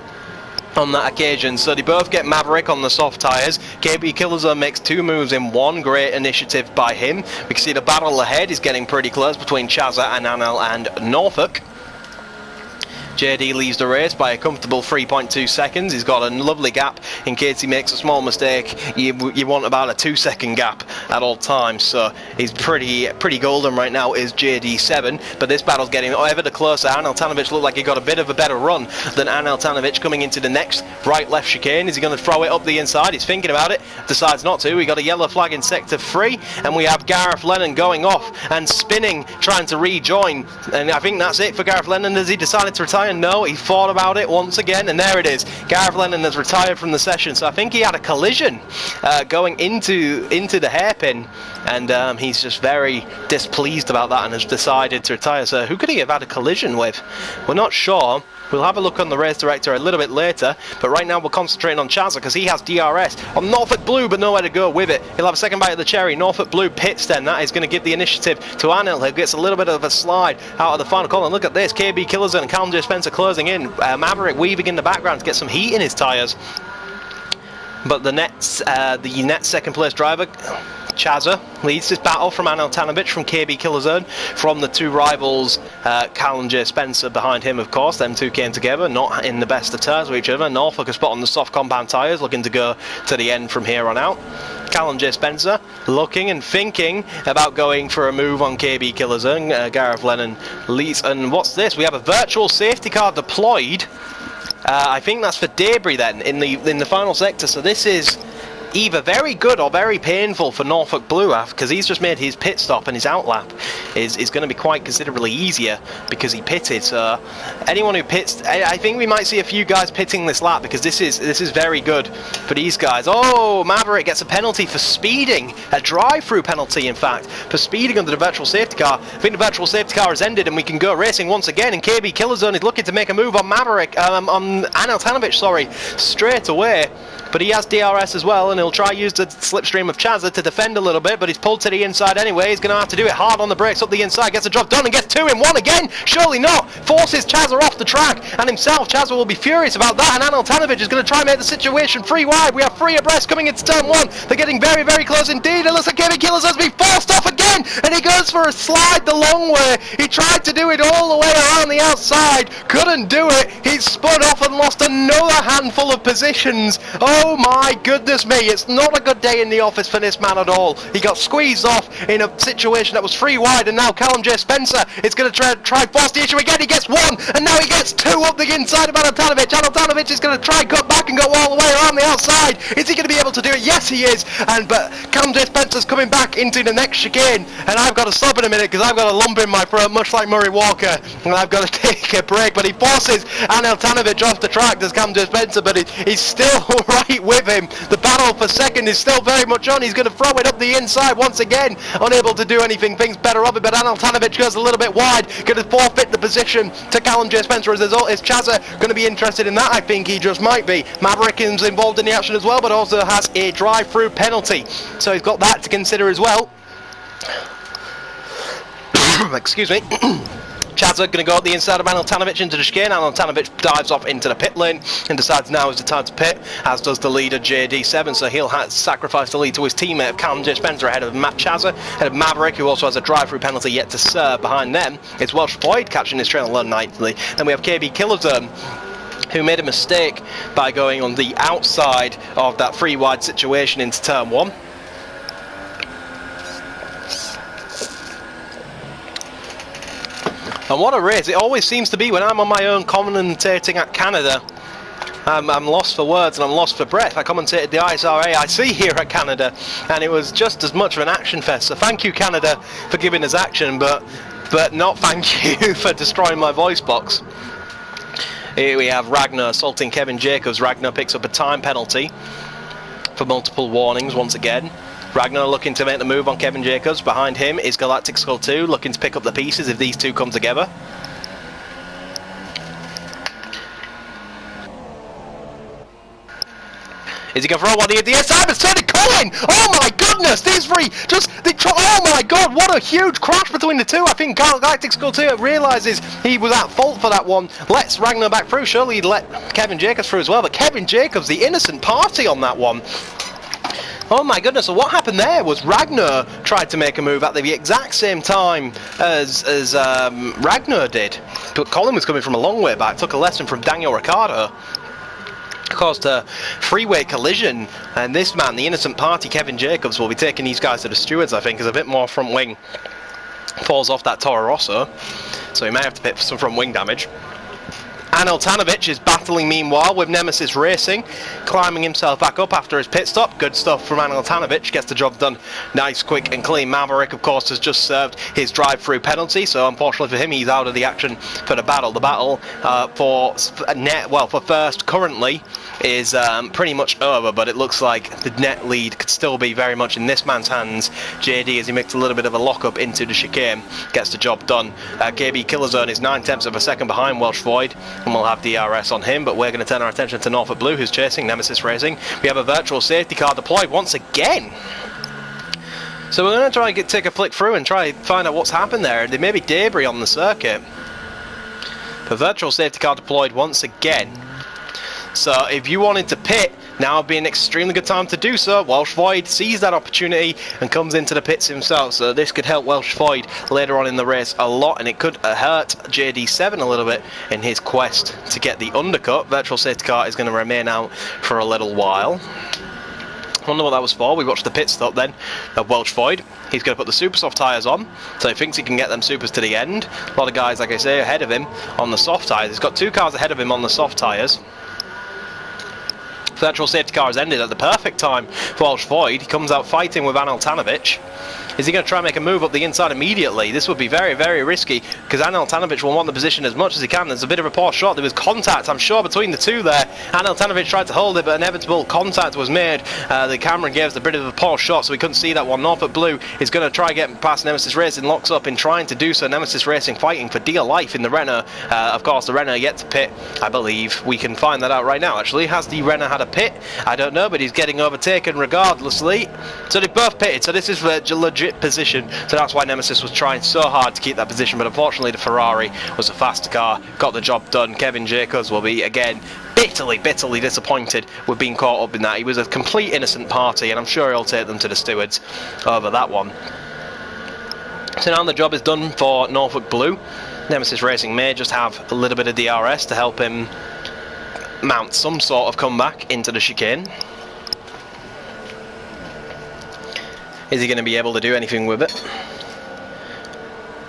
on that occasion. So they both get Maverick on the soft tyres. KB Killerzone makes 2 moves in 1. Great initiative by him. We can see the battle ahead is getting pretty close between Chazza and Anil and Norfolk. JD leaves the race by a comfortable 3.2 seconds. He's got a lovely gap in case he makes a small mistake. You want about a 2-second gap at all times, so he's pretty golden right now, is JD7. But this battle's getting ever the closer. Anil Tanovic looked like he got a bit of a better run than Anil Tanovic coming into the next right-left chicane. Is he going to throw it up the inside? He's thinking about it, decides not to. We got a yellow flag in sector 3, and we have Gareth Lennon going off and spinning, trying to rejoin. And I think that's it for Gareth Lennon. Has he decided to retire? No, he thought about it once again, and there it is. Gareth Lennon has retired from the session, so I think he had a collision going into the hairpin, and he's just very displeased about that and has decided to retire. So who could he have had a collision with? We're not sure. We'll have a look on the race director a little bit later, but right now we're concentrating on Chazza because he has DRS on Norfolk Blue, but nowhere to go with it. He'll have a second bite of the cherry. Norfolk Blue pits then. That is going to give the initiative to Anil, who gets a little bit of a slide out of the final corner. Look at this. KB Killerzone and Callum J. Spencer closing in. Maverick weaving in the background to get some heat in his tyres. But the net second place driver, Chazza, leads this battle from Anil Tanovic from KB Killerzone, from the 2 rivals, Callum J. Spencer behind him, of course. Them 2 came together, not in the best of terms with each other. Norfolk has spot on the soft compound tyres, looking to go to the end from here on out. Callum J. Spencer looking and thinking about going for a move on KB Killerzone. Gareth Lennon leads, and what's this? We have a virtual safety car deployed. I think that's for debris then in the final sector. So this is either very good or very painful for Norfolk Blue, because he's just made his pit stop, and his outlap is going to be quite considerably easier because he pitted. So anyone who pits, I think we might see a few guys pitting this lap, because this is very good for these guys. Oh, Maverick gets a penalty for speeding, a drive-through penalty in fact, for speeding under the virtual safety car. I think the virtual safety car has ended and we can go racing once again, and KB Killerzone is looking to make a move on Maverick, on Anil Tanovic, sorry, straight away. But he has DRS as well, and he'll try use the slipstream of Chazza to defend a little bit, but he's pulled to the inside anyway. He's going to have to do it hard on the brakes up the inside, gets the job done and gets 2 in 1 again. Surely not. Forces Chazza off the track, and himself, Chazza, will be furious about that, and Anil Tanovic is going to try and make the situation 3 wide. We have 3 abreast coming into turn 1. They're getting very, very close indeed. It looks like KB Killerzone's being forced off again, and he goes for a slide the long way. He tried to do it all the way around the outside, couldn't do it. He spun off and lost another handful of positions. Oh my goodness me, it's not a good day in the office for this man at all. He got squeezed off in a situation that was 3 wide, and now Callum J. Spencer is going to try force the issue again. He gets 1, and now he gets 2 up the inside of Anil Tanovic. Anil Tanovic is going to try and cut back and go all the way around the outside. Is he going to be able to do it? Yes, he is. But Callum J. Spencer's coming back into the next chicane, and I've got to stop in a minute because I've got a lump in my throat, much like Murray Walker, and I've got to take a break. But he forces Anil Tanovic off the track, does Callum J. Spencer, but he's still right with him. The battle for second is still very much on. He's going to throw it up the inside once again, unable to do anything. Things better of it, but Anil Tanovic goes a little bit wide, going to forfeit the position to Callum J. Spencer. As a result, is Chazza going to be interested in that? I think he just might be. Maverick is involved in the action as well, but also has a drive-through penalty, so he's got that to consider as well. Excuse me. Chazza going to go up the inside of Anil Tanovic into the chicane. Anil Tanovic dives off into the pit lane and decides now is the time to pit, as does the leader JD7, so he'll sacrifice the lead to his teammate Callum J. Spencer ahead of Chazza, ahead of Maverick, who also has a drive-through penalty yet to serve. Behind them it's Welsh Boyd catching his trail alone nicely. Then we have KB Killerzone, who made a mistake by going on the outside of that free wide situation into turn 1. And what a race it always seems to be when I'm on my own commentating at Canada. I'm lost for words and I'm lost for breath. I commentated the ISRAIC here at Canada, and it was just as much of an action fest. So thank you, Canada, for giving us action, but not thank you for destroying my voice box. Here we have Ragnar assaulting Kevin Jacobs. Ragnar picks up a time penalty for multiple warnings once again. Ragnar looking to make the move on Kevin Jacobs. Behind him is Galactic Skull 2 looking to pick up the pieces if these two come together. Is he going to throw one here? The Simon's turning Colin! Oh my goodness! These three oh my god, what a huge crash between the two! I think Galactic Skull 2 realises he was at fault for that one. Lets Ragnar back through. Surely he'd let Kevin Jacobs through as well, but Kevin Jacobs, the innocent party on that one. Oh my goodness, so what happened there was Ragnar tried to make a move at the exact same time as Ragnar did. But Colin was coming from a long way back, took a lesson from Daniel Ricciardo. Caused a freeway collision, and this man, the innocent party, Kevin Jacobs, will be taking these guys to the stewards, I think, as a bit more front wing falls off that Toro Rosso, so he may have to pay for some front wing damage. N.O.R.L is battling meanwhile with Nemesis Racing, climbing himself back up after his pit stop. Good stuff from N.O.R.L, gets the job done nice, quick and clean. Maverick, of course, has just served his drive-through penalty, so unfortunately for him, he's out of the action for the battle. The battle for first currently is pretty much over, but it looks like the net lead could still be very much in this man's hands. JD, as he makes a little bit of a lock-up into the chicane, gets the job done. KB Killerzone is 9/10 of a second behind Welsh Void, and we'll have DRS on him, but we're going to turn our attention to Norfolk Blue, who's chasing Nemesis Racing. We have a virtual safety car deployed once again. So we're going to try and take a flick through and try and find out what's happened there. There may be debris on the circuit. The virtual safety car deployed once again. So if you wanted to pit, now would be an extremely good time to do so. Welsh Void sees that opportunity and comes into the pits himself, so this could help Welsh Void later on in the race a lot, and it could hurt JD7 a little bit in his quest to get the undercut. Virtual safety car is going to remain out for a little while. Wonder what that was for. We watched the pit stop then of Welsh Void. He's going to put the super soft tyres on, so he thinks he can get them supers to the end. A lot of guys, like I say, ahead of him on the soft tyres. He's got two cars ahead of him on the soft tyres. Virtual safety car has ended at the perfect time for Welsh Void. He comes out fighting with N.O.R.L. Is he going to try and make a move up the inside immediately? This would be very, very risky, because N.O.R.L will want the position as much as he can. There's a bit of a poor shot. There was contact, I'm sure, between the two there. N.O.R.L tried to hold it, but inevitable contact was made. The camera gave us a bit of a poor shot, so we couldn't see that one. Norfolk Blue is going to try and get past Nemesis Racing, locks up in trying to do so. Nemesis Racing fighting for dear life in the Renault. Of course, the Renault yet to pit, I believe. We can find that out right now, actually. Has the Renault had a pit? I don't know, but he's getting overtaken regardlessly. So they both pitted, so this is a legit position, so that's why Nemesis was trying so hard to keep that position, but unfortunately the Ferrari was a faster car, got the job done. Kevin Jacobs will be again bitterly disappointed with being caught up in that. He was a complete innocent party, and I'm sure he'll take them to the stewards over that one. So now the job is done for Norfolk Blue. Nemesis Racing may just have a little bit of DRS to help him mount some sort of comeback into the chicane. Is he going to be able to do anything with it?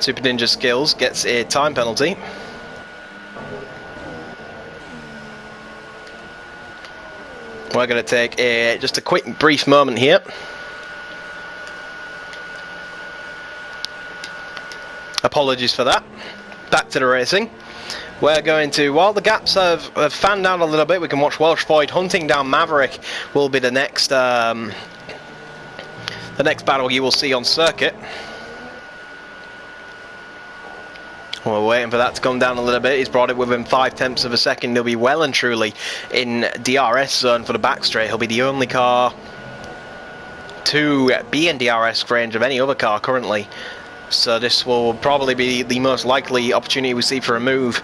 Super Ninja Skills gets a time penalty. We're going to take just a quick brief moment here. Apologies for that. Back to the racing. We're going to, while the gaps have fanned out a little bit, we can watch Welsh Void hunting down Maverick. Will be the next battle you will see on circuit. We're waiting for that to come down a little bit. He's brought it with him 5/10 of a second. He'll be well and truly in DRS zone for the back straight. He'll be the only car to be in DRS range of any other car currently. So this will probably be the most likely opportunity we see for a move.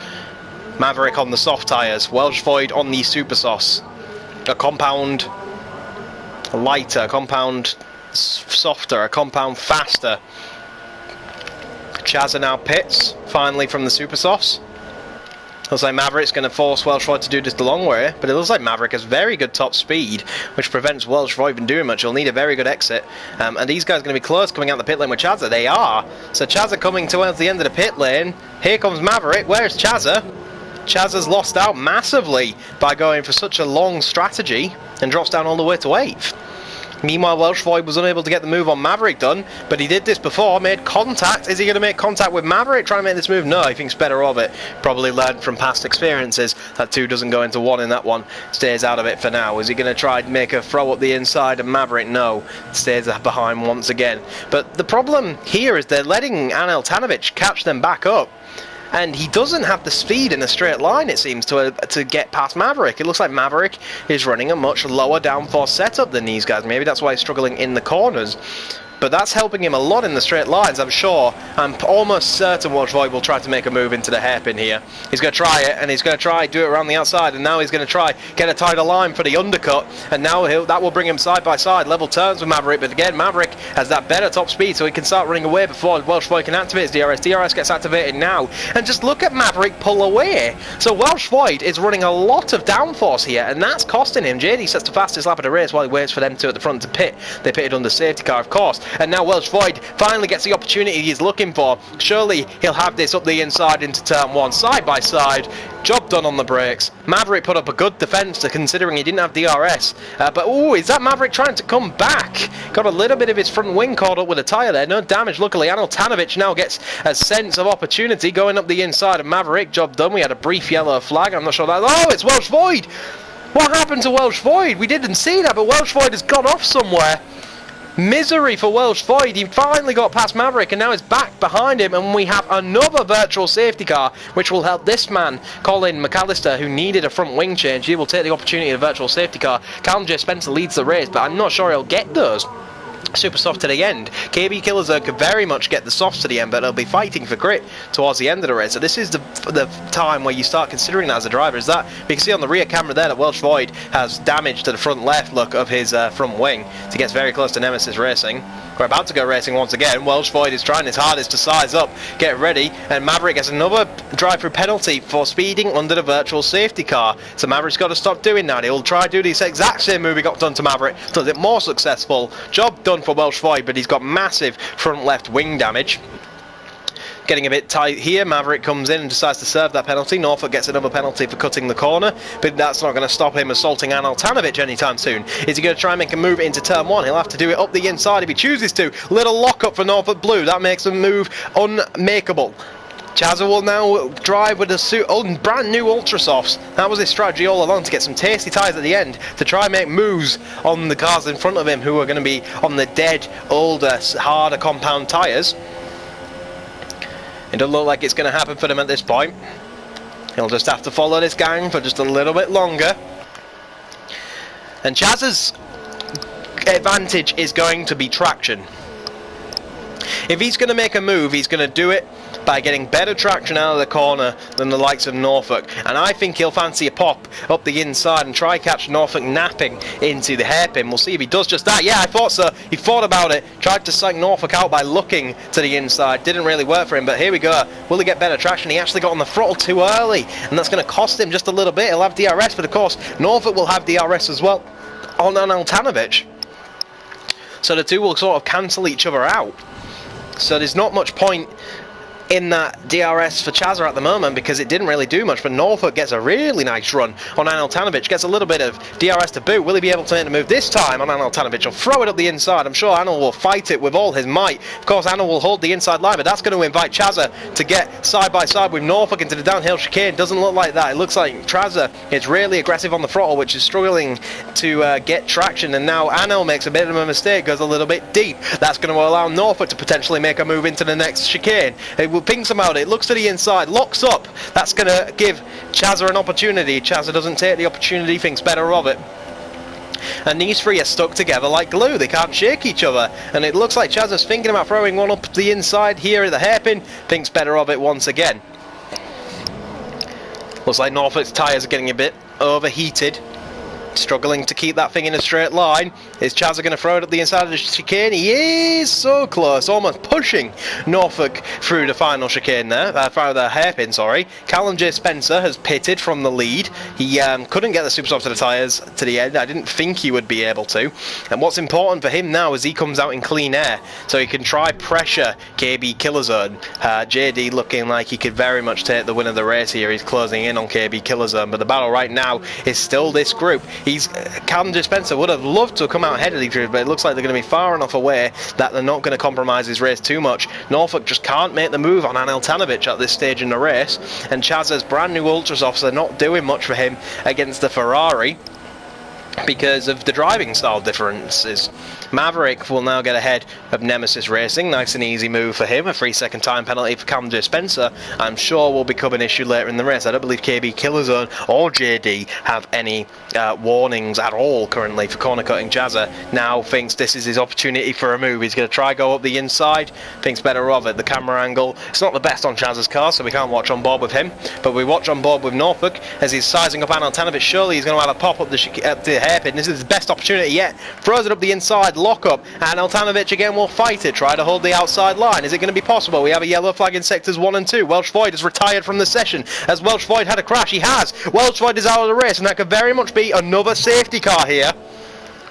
Maverick on the soft tyres, Welsh Void on the super sauce. A compound lighter, a compound softer, a compound faster. Chaz are now pits, finally from the super sauce. Looks like Maverick's going to force Welsh Void to do this the long way, but it looks like Maverick has very good top speed, which prevents Welsh Void from doing much. He'll need a very good exit, and these guys are going to be close coming out the pit lane with Chazza. They are. So Chazza coming towards the end of the pit lane. Here comes Maverick. Where's Chazza? Chazza's lost out massively by going for such a long strategy and drops down all the way to 8th. Meanwhile, Welsh Void was unable to get the move on Maverick done, but he did this before, made contact. Is he going to make contact with Maverick, trying to make this move? No, he thinks better of it. Probably learned from past experiences that 2 doesn't go into 1 in that one. Stays out of it for now. Is he going to try and make a throw up the inside of Maverick? No. Stays behind once again. But the problem here is they're letting N.O.R.L catch them back up. And he doesn't have the speed in a straight line, it seems, to get past Maverick. It looks like Maverick is running a much lower downforce setup than these guys. Maybe that's why he's struggling in the corners. But that's helping him a lot in the straight lines, I'm sure. I'm almost certain Welsh Void will try to make a move into the hairpin here. He's going to try it, and he's going to try do it around the outside, and now he's going to try get a tighter line for the undercut, and now that will bring him side by side. Level turns with Maverick, but again, Maverick has that better top speed, so he can start running away before Welsh Void can activate his DRS. DRS gets activated now, and just look at Maverick pull away. So Welsh Void is running a lot of downforce here, and that's costing him. JD sets the fastest lap of the race while he waits for them two at the front to pit. They pitted under safety car, of course, and now Welsh Void finally gets the opportunity he's looking for. Surely he'll have this up the inside into turn 1, side by side. Job done on the brakes. Maverick put up a good defence considering he didn't have DRS. But oh, is that Maverick trying to come back? Got a little bit of his front wing caught up with a tyre there. No damage, luckily. N.O.R.L now gets a sense of opportunity going up the inside of Maverick. Job done. We had a brief yellow flag. I'm not sure that... Oh, it's Welsh Void! What happened to Welsh Void? We didn't see that, but Welsh Void has gone off somewhere. Misery for Welsh Void. He finally got past Maverick and now is back behind him, and we have another virtual safety car which will help this man, Colin McAllister, who needed a front wing change. He will take the opportunity of a virtual safety car. Callum J. Spencer leads the race, but I'm not sure he'll get those super soft to the end. KB Killazone could very much get the softs to the end, but they'll be fighting for grit towards the end of the race. So this is the time where you start considering that as a driver. Is that we can see on the rear camera there that Welsh Void has damage to the front left look of his front wing. So he gets very close to Nemesis Racing. We're about to go racing once again. Welsh Void is trying his hardest to size up, get ready, and Maverick gets another drive-through penalty for speeding under the virtual safety car. So Maverick's got to stop doing that. He'll try to do this exact same move he got done to Maverick, does it more successful. Job done for Welsh Void, but he's got massive front left wing damage. Getting a bit tight here. Maverick comes in and decides to serve that penalty. Norfolk gets another penalty for cutting the corner, but that's not going to stop him assaulting N.O.R.L anytime soon. Is he going to try and make a move into turn 1? He'll have to do it up the inside if he chooses to. Little lock-up for Norfolk Blue. That makes the move unmakeable. Chazza will now drive with a brand new Ultra Softs. That was his strategy all along, to get some tasty tyres at the end to try and make moves on the cars in front of him who are going to be on the dead, older, harder compound tyres. It doesn't look like it's going to happen for them at this point. He'll just have to follow this gang for just a little bit longer. And Chazza's advantage is going to be traction. If he's going to make a move, he's going to do it by getting better traction out of the corner than the likes of Norfolk, and I think he'll fancy a pop up the inside and try catch Norfolk napping into the hairpin. We'll see if he does just that. Yeah, I thought so. He thought about it, tried to psych Norfolk out by looking to the inside. Didn't really work for him, but here we go. Will he get better traction? He actually got on the throttle too early, and that's going to cost him just a little bit. He'll have DRS, but of course Norfolk will have DRS as well on N.O.R.L. So the two will sort of cancel each other out. So there's not much point in that DRS for Chazza at the moment, because it didn't really do much, but Norfolk gets a really nice run on N.O.R.L, gets a little bit of DRS to boot. Will he be able to make the move this time on N.O.R.L? He'll throw it up the inside. I'm sure N.O.R.L will fight it with all his might. Of course, N.O.R.L will hold the inside line, but that's going to invite Chazza to get side by side with Norfolk into the downhill chicane. Doesn't look like that. It looks like Chazza is really aggressive on the throttle, which is struggling to get traction, and now N.O.R.L makes a bit of a mistake, goes a little bit deep. That's going to allow Norfolk to potentially make a move into the next chicane. It will ping some out. It looks to the inside, locks up. That's going to give Chazza an opportunity. Chazza doesn't take the opportunity, thinks better of it. And these three are stuck together like glue. They can't shake each other. And it looks like Chazza's thinking about throwing one up the inside here at the hairpin. Thinks better of it once again. Looks like Norfolk's tyres are getting a bit overheated. Struggling to keep that thing in a straight line. Is Chazza going to throw it up the inside of the chicane? He is so close, almost pushing Norfolk through the final chicane there, through the hairpin, sorry. Callum J. Spencer has pitted from the lead. He couldn't get the super soft to the tyres to the end. I didn't think he would be able to. And what's important for him now is he comes out in clean air, so he can try pressure KB Killerzone. JD looking like he could very much take the win of the race here. He's closing in on KB Killerzone, but the battle right now is still this group. Callum J. Spencer would have loved to come out ahead of these groups, but it looks like they're going to be far enough away that they're not going to compromise his race too much. Norfolk just can't make the move on N.O.R.L at this stage in the race, and Chazza's brand new Ultrasofts are not doing much for him against the Ferrari because of the driving style differences. Maverick will now get ahead of Nemesis Racing. Nice and easy move for him. A 3-second time penalty for Callum J. Spencer, I'm sure, will become an issue later in the race. I don't believe KB Killerzone or JD have any warnings at all currently for corner cutting. Chazza now thinks this is his opportunity for a move. He's going to try go up the inside, thinks better of it. The camera angle, it's not the best on Chazza's car, so we can't watch on board with him, but we watch on board with Norfolk as he's sizing up N.O.R.L. Surely he's going to have a pop up the hairpin. This is his best opportunity yet. Throws it up the inside, lock up, and N.O.R.L again will fight it, try to hold the outside line. Is it going to be possible? We have a yellow flag in sectors 1 and 2. Welsh Void has retired from the session. Has Welsh Void had a crash? He has. Welsh Void is out of the race, and that could very much be another safety car here.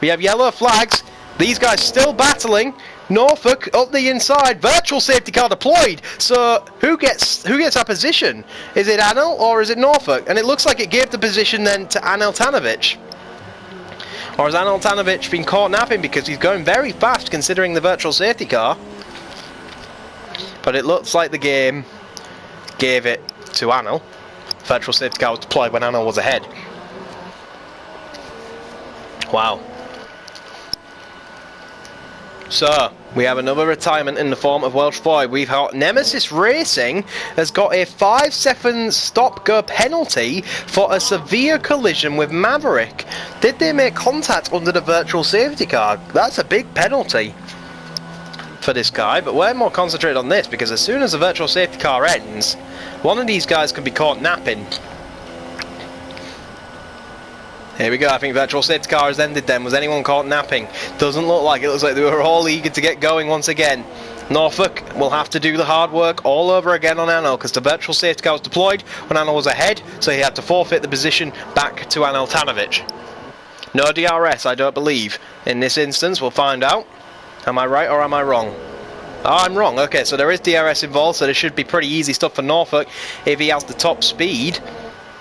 We have yellow flags. These guys still battling. Norfolk up the inside, virtual safety car deployed. So who gets that position? Is it N.O.R.L or is it Norfolk? And it looks like it gave the position then to N.O.R.L. Or has N.O.R.L been caught napping because he's going very fast considering the virtual safety car? But it looks like the game gave it to N.O.R.L. Virtual safety car was deployed when N.O.R.L was ahead. Wow. So, we have another retirement in the form of Welsh Void. We've got Nemesis Racing has got a 5-second stop-go penalty for a severe collision with Maverick. Did they make contact under the virtual safety car? That's a big penalty for this guy, but we're more concentrated on this because as soon as the virtual safety car ends, one of these guys can be caught napping. Here we go, I think virtual safety car has ended then. Was anyone caught napping? Doesn't look like it. Looks like they were all eager to get going once again. Norfolk will have to do the hard work all over again on N.O.R.L because the virtual safety car was deployed when N.O.R.L was ahead, so he had to forfeit the position back to N.O.R.L. No DRS, I don't believe. In this instance, we'll find out. Am I right or am I wrong? Oh, I'm wrong. Okay, so there is DRS involved, so this should be pretty easy stuff for Norfolk if he has the top speed.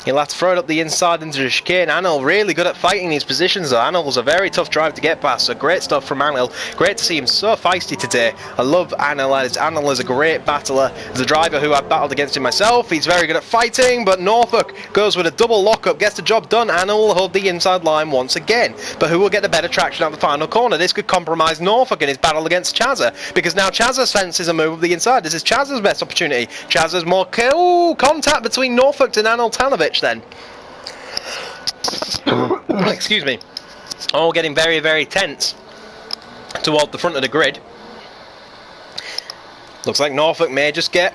He'll have to throw it up the inside into the chicane. N.O.R.L really good at fighting these positions though. N.O.R.L's a very tough drive to get past, so great stuff from N.O.R.L. Great to see him so feisty today. I love N.O.R.L. N.O.R.L is a great battler. As a driver who I've battled against him myself, he's very good at fighting, but Norfolk goes with a double lockup, gets the job done. N.O.R.L will hold the inside line once again. But who will get the better traction at the final corner? This could compromise Norfolk in his battle against Chazza, because now Chazza senses a move up the inside. This is Chazza's best opportunity. Chazza's more contact between Norfolk and N.O.R.L then. Excuse me. All getting very, very tense toward the front of the grid. Looks like Norfolk may just get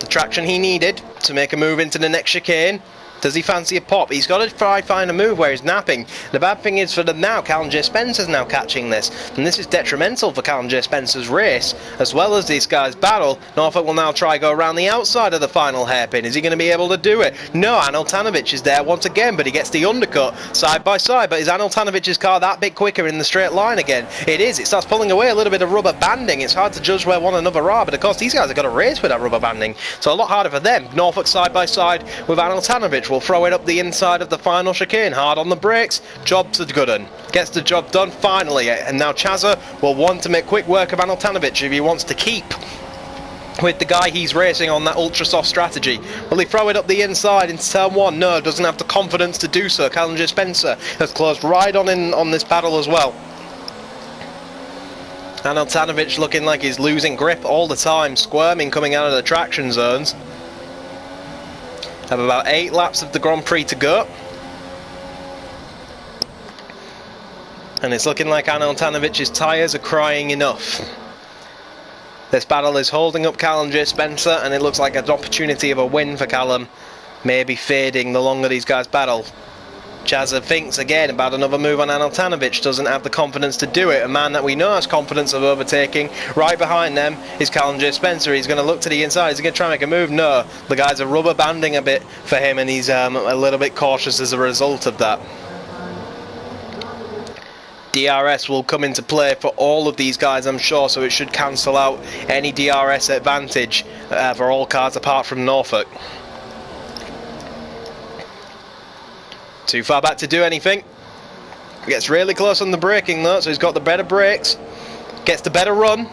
the traction he needed to make a move into the next chicane. Does he fancy a pop? He's got to try find a move where he's napping. The bad thing is for them now, Callum J. Spencer's now catching this, and this is detrimental for Callum J. Spencer's race, as well as these guys' battle. Norfolk will now try go around the outside of the final hairpin. Is he going to be able to do it? No, N.O.R.L is there once again, but he gets the undercut side by side. But is N.O.R.L car that bit quicker in the straight line again? It is. It starts pulling away a little bit of rubber banding. It's hard to judge where one another are, but of course these guys have got a race with that rubber banding, so a lot harder for them. Norfolk side by side with N.O.R.L will throw it up the inside of the final chicane, hard on the brakes, job to good one. Gets the job done finally, and now Chazza will want to make quick work of N.O.R.L if he wants to keep with the guy he's racing on that ultra soft strategy. Will he throw it up the inside into turn 1? No, doesn't have the confidence to do so. Callum J. Spencer has closed right on in on this battle as well. N.O.R.L looking like he's losing grip all the time, squirming coming out of the traction zones. Have about 8 laps of the Grand Prix to go. And it's looking like N.O.R.L tyres are crying enough. This battle is holding up Callum J. Spencer, and it looks like an opportunity of a win for Callum may be fading the longer these guys battle. Chazza thinks again about another move on N.O.R.L, doesn't have the confidence to do it. A man that we know has confidence of overtaking. Right behind them is Callum J. Spencer. He's going to look to the inside. Is he going to try and make a move? No. The guys are rubber banding a bit for him, and he's a little bit cautious as a result of that. DRS will come into play for all of these guys, I'm sure, so it should cancel out any DRS advantage for all cars apart from Norfolk. Too far back to do anything. Gets really close on the braking though, so he's got the better brakes. Gets the better run.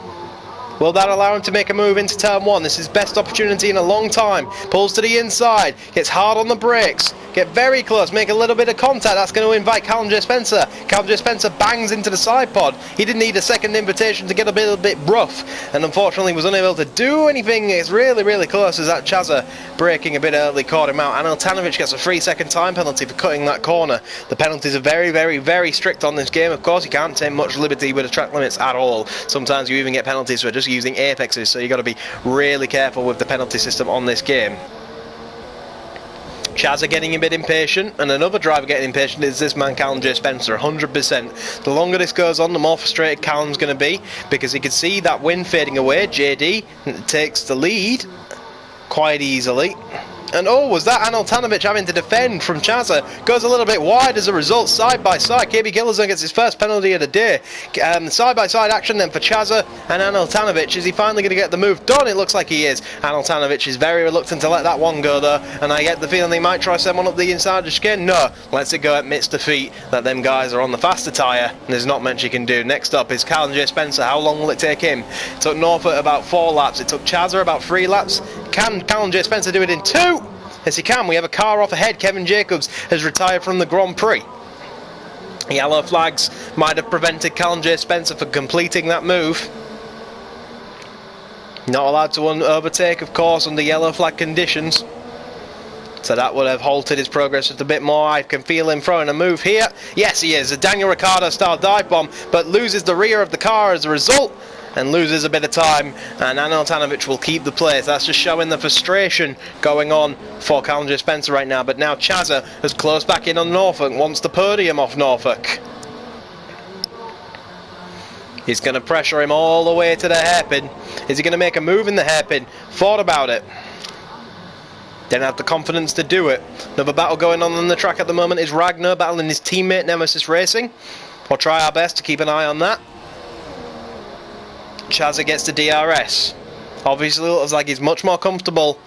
Will that allow him to make a move into turn 1? This is best opportunity in a long time. Pulls to the inside. Gets hard on the brakes. Get very close. Make a little bit of contact. That's going to invite Callum J. Spencer. Callum J. Spencer bangs into the side pod. He didn't need a second invitation to get a bit rough, and unfortunately was unable to do anything. It's really, really close as that Chazza braking a bit early caught him out. N.O.R.L gets a 3-second time penalty for cutting that corner. The penalties are very, very, very strict on this game. Of course, you can't take much liberty with the track limits at all. Sometimes you even get penalties for just using apexes, so you've got to be really careful with the penalty system on this game. Chazza getting a bit impatient, and another driver getting impatient is this man Callum J. Spencer, 100%. The longer this goes on, the more frustrated Callum's going to be, because he can see that win fading away. JD takes the lead quite easily. And oh, was that N.O.R.L having to defend from Chazza? Goes a little bit wide as a result, side by side. KB Killazone gets his first penalty of the day. Side by side action then for Chazza and N.O.R.L. Is he finally going to get the move done? It looks like he is. N.O.R.L is very reluctant to let that one go though, and I get the feeling they might try someone up the inside of the skin. No, lets it go, admits defeat, that them guys are on the faster tyre, and there's not much you can do. Next up is Callum J. Spencer. How long will it take him? It took Norfolk about 4 laps. It took Chazza about 3 laps. Can Callum J. Spencer do it in 2? Yes, he can. We have a car off ahead. Kevin Jacobs has retired from the Grand Prix. Yellow flags might have prevented Callum J. Spencer from completing that move. Not allowed to overtake, of course, under yellow flag conditions. So that would have halted his progress just a bit more. I can feel him throwing a move here. Yes, he is. A Daniel Ricciardo style dive bomb, but loses the rear of the car as a result, and loses a bit of time, and N.O.R.L will keep the place. That's just showing the frustration going on for Callum J. Spencer right now. But now Chazza has closed back in on Norfolk, wants the podium off Norfolk. He's going to pressure him all the way to the hairpin. Is he going to make a move in the hairpin? Thought about it. Didn't have the confidence to do it. Another battle going on the track at the moment is Ragnar battling his teammate Nemesis Racing. We'll try our best to keep an eye on that. Chazza gets the DRS. Obviously looks like he's much more comfortable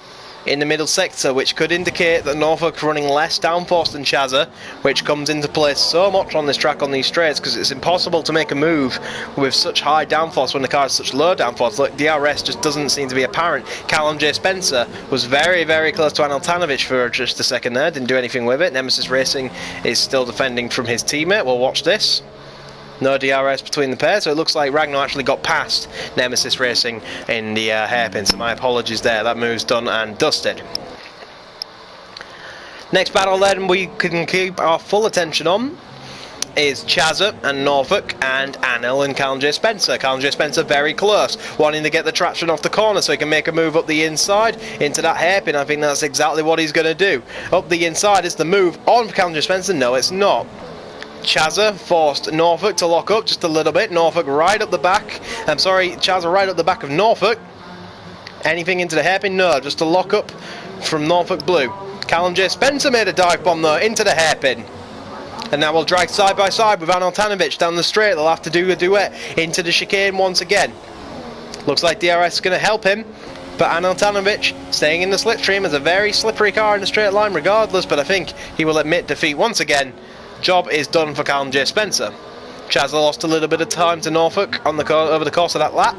in the middle sector, which could indicate that Norfolk's running less downforce than Chazza, which comes into play so much on this track on these straights, because it's impossible to make a move with such high downforce when the car has such low downforce. Look, DRS just doesn't seem to be apparent. Callum J. Spencer was very, very close to N.O.R.L for just a second there, didn't do anything with it. Nemesis Racing is still defending from his teammate. We'll watch this. No DRS between the pair, so it looks like Ragnar actually got past Nemesis Racing in the hairpin, so my apologies there. That move's done and dusted. Next battle then we can keep our full attention on is Chazza and Norfolk and N.O.R.L and Callum J. Spencer. Callum J. Spencer very close, wanting to get the traction off the corner so he can make a move up the inside into that hairpin. I think that's exactly what he's going to do. Up the inside is the move on for Callum J. Spencer. No, it's not. Chazza forced Norfolk to lock up just a little bit. Norfolk right up the back. I'm sorry, Chazza right up the back of Norfolk. Anything into the hairpin? No, just a lock up from Norfolk Blue. Callum J. Spencer made a dive bomb though into the hairpin. And now we'll drag side by side with N.O.R.L down the straight. They'll have to do a duet into the chicane once again. Looks like DRS is going to help him. But N.O.R.L staying in the slipstream, as a very slippery car in a straight line regardless, but I think he will admit defeat once again. Job is done for Callum J. Spencer. Chazza lost a little bit of time to Norfolk on over the course of that lap.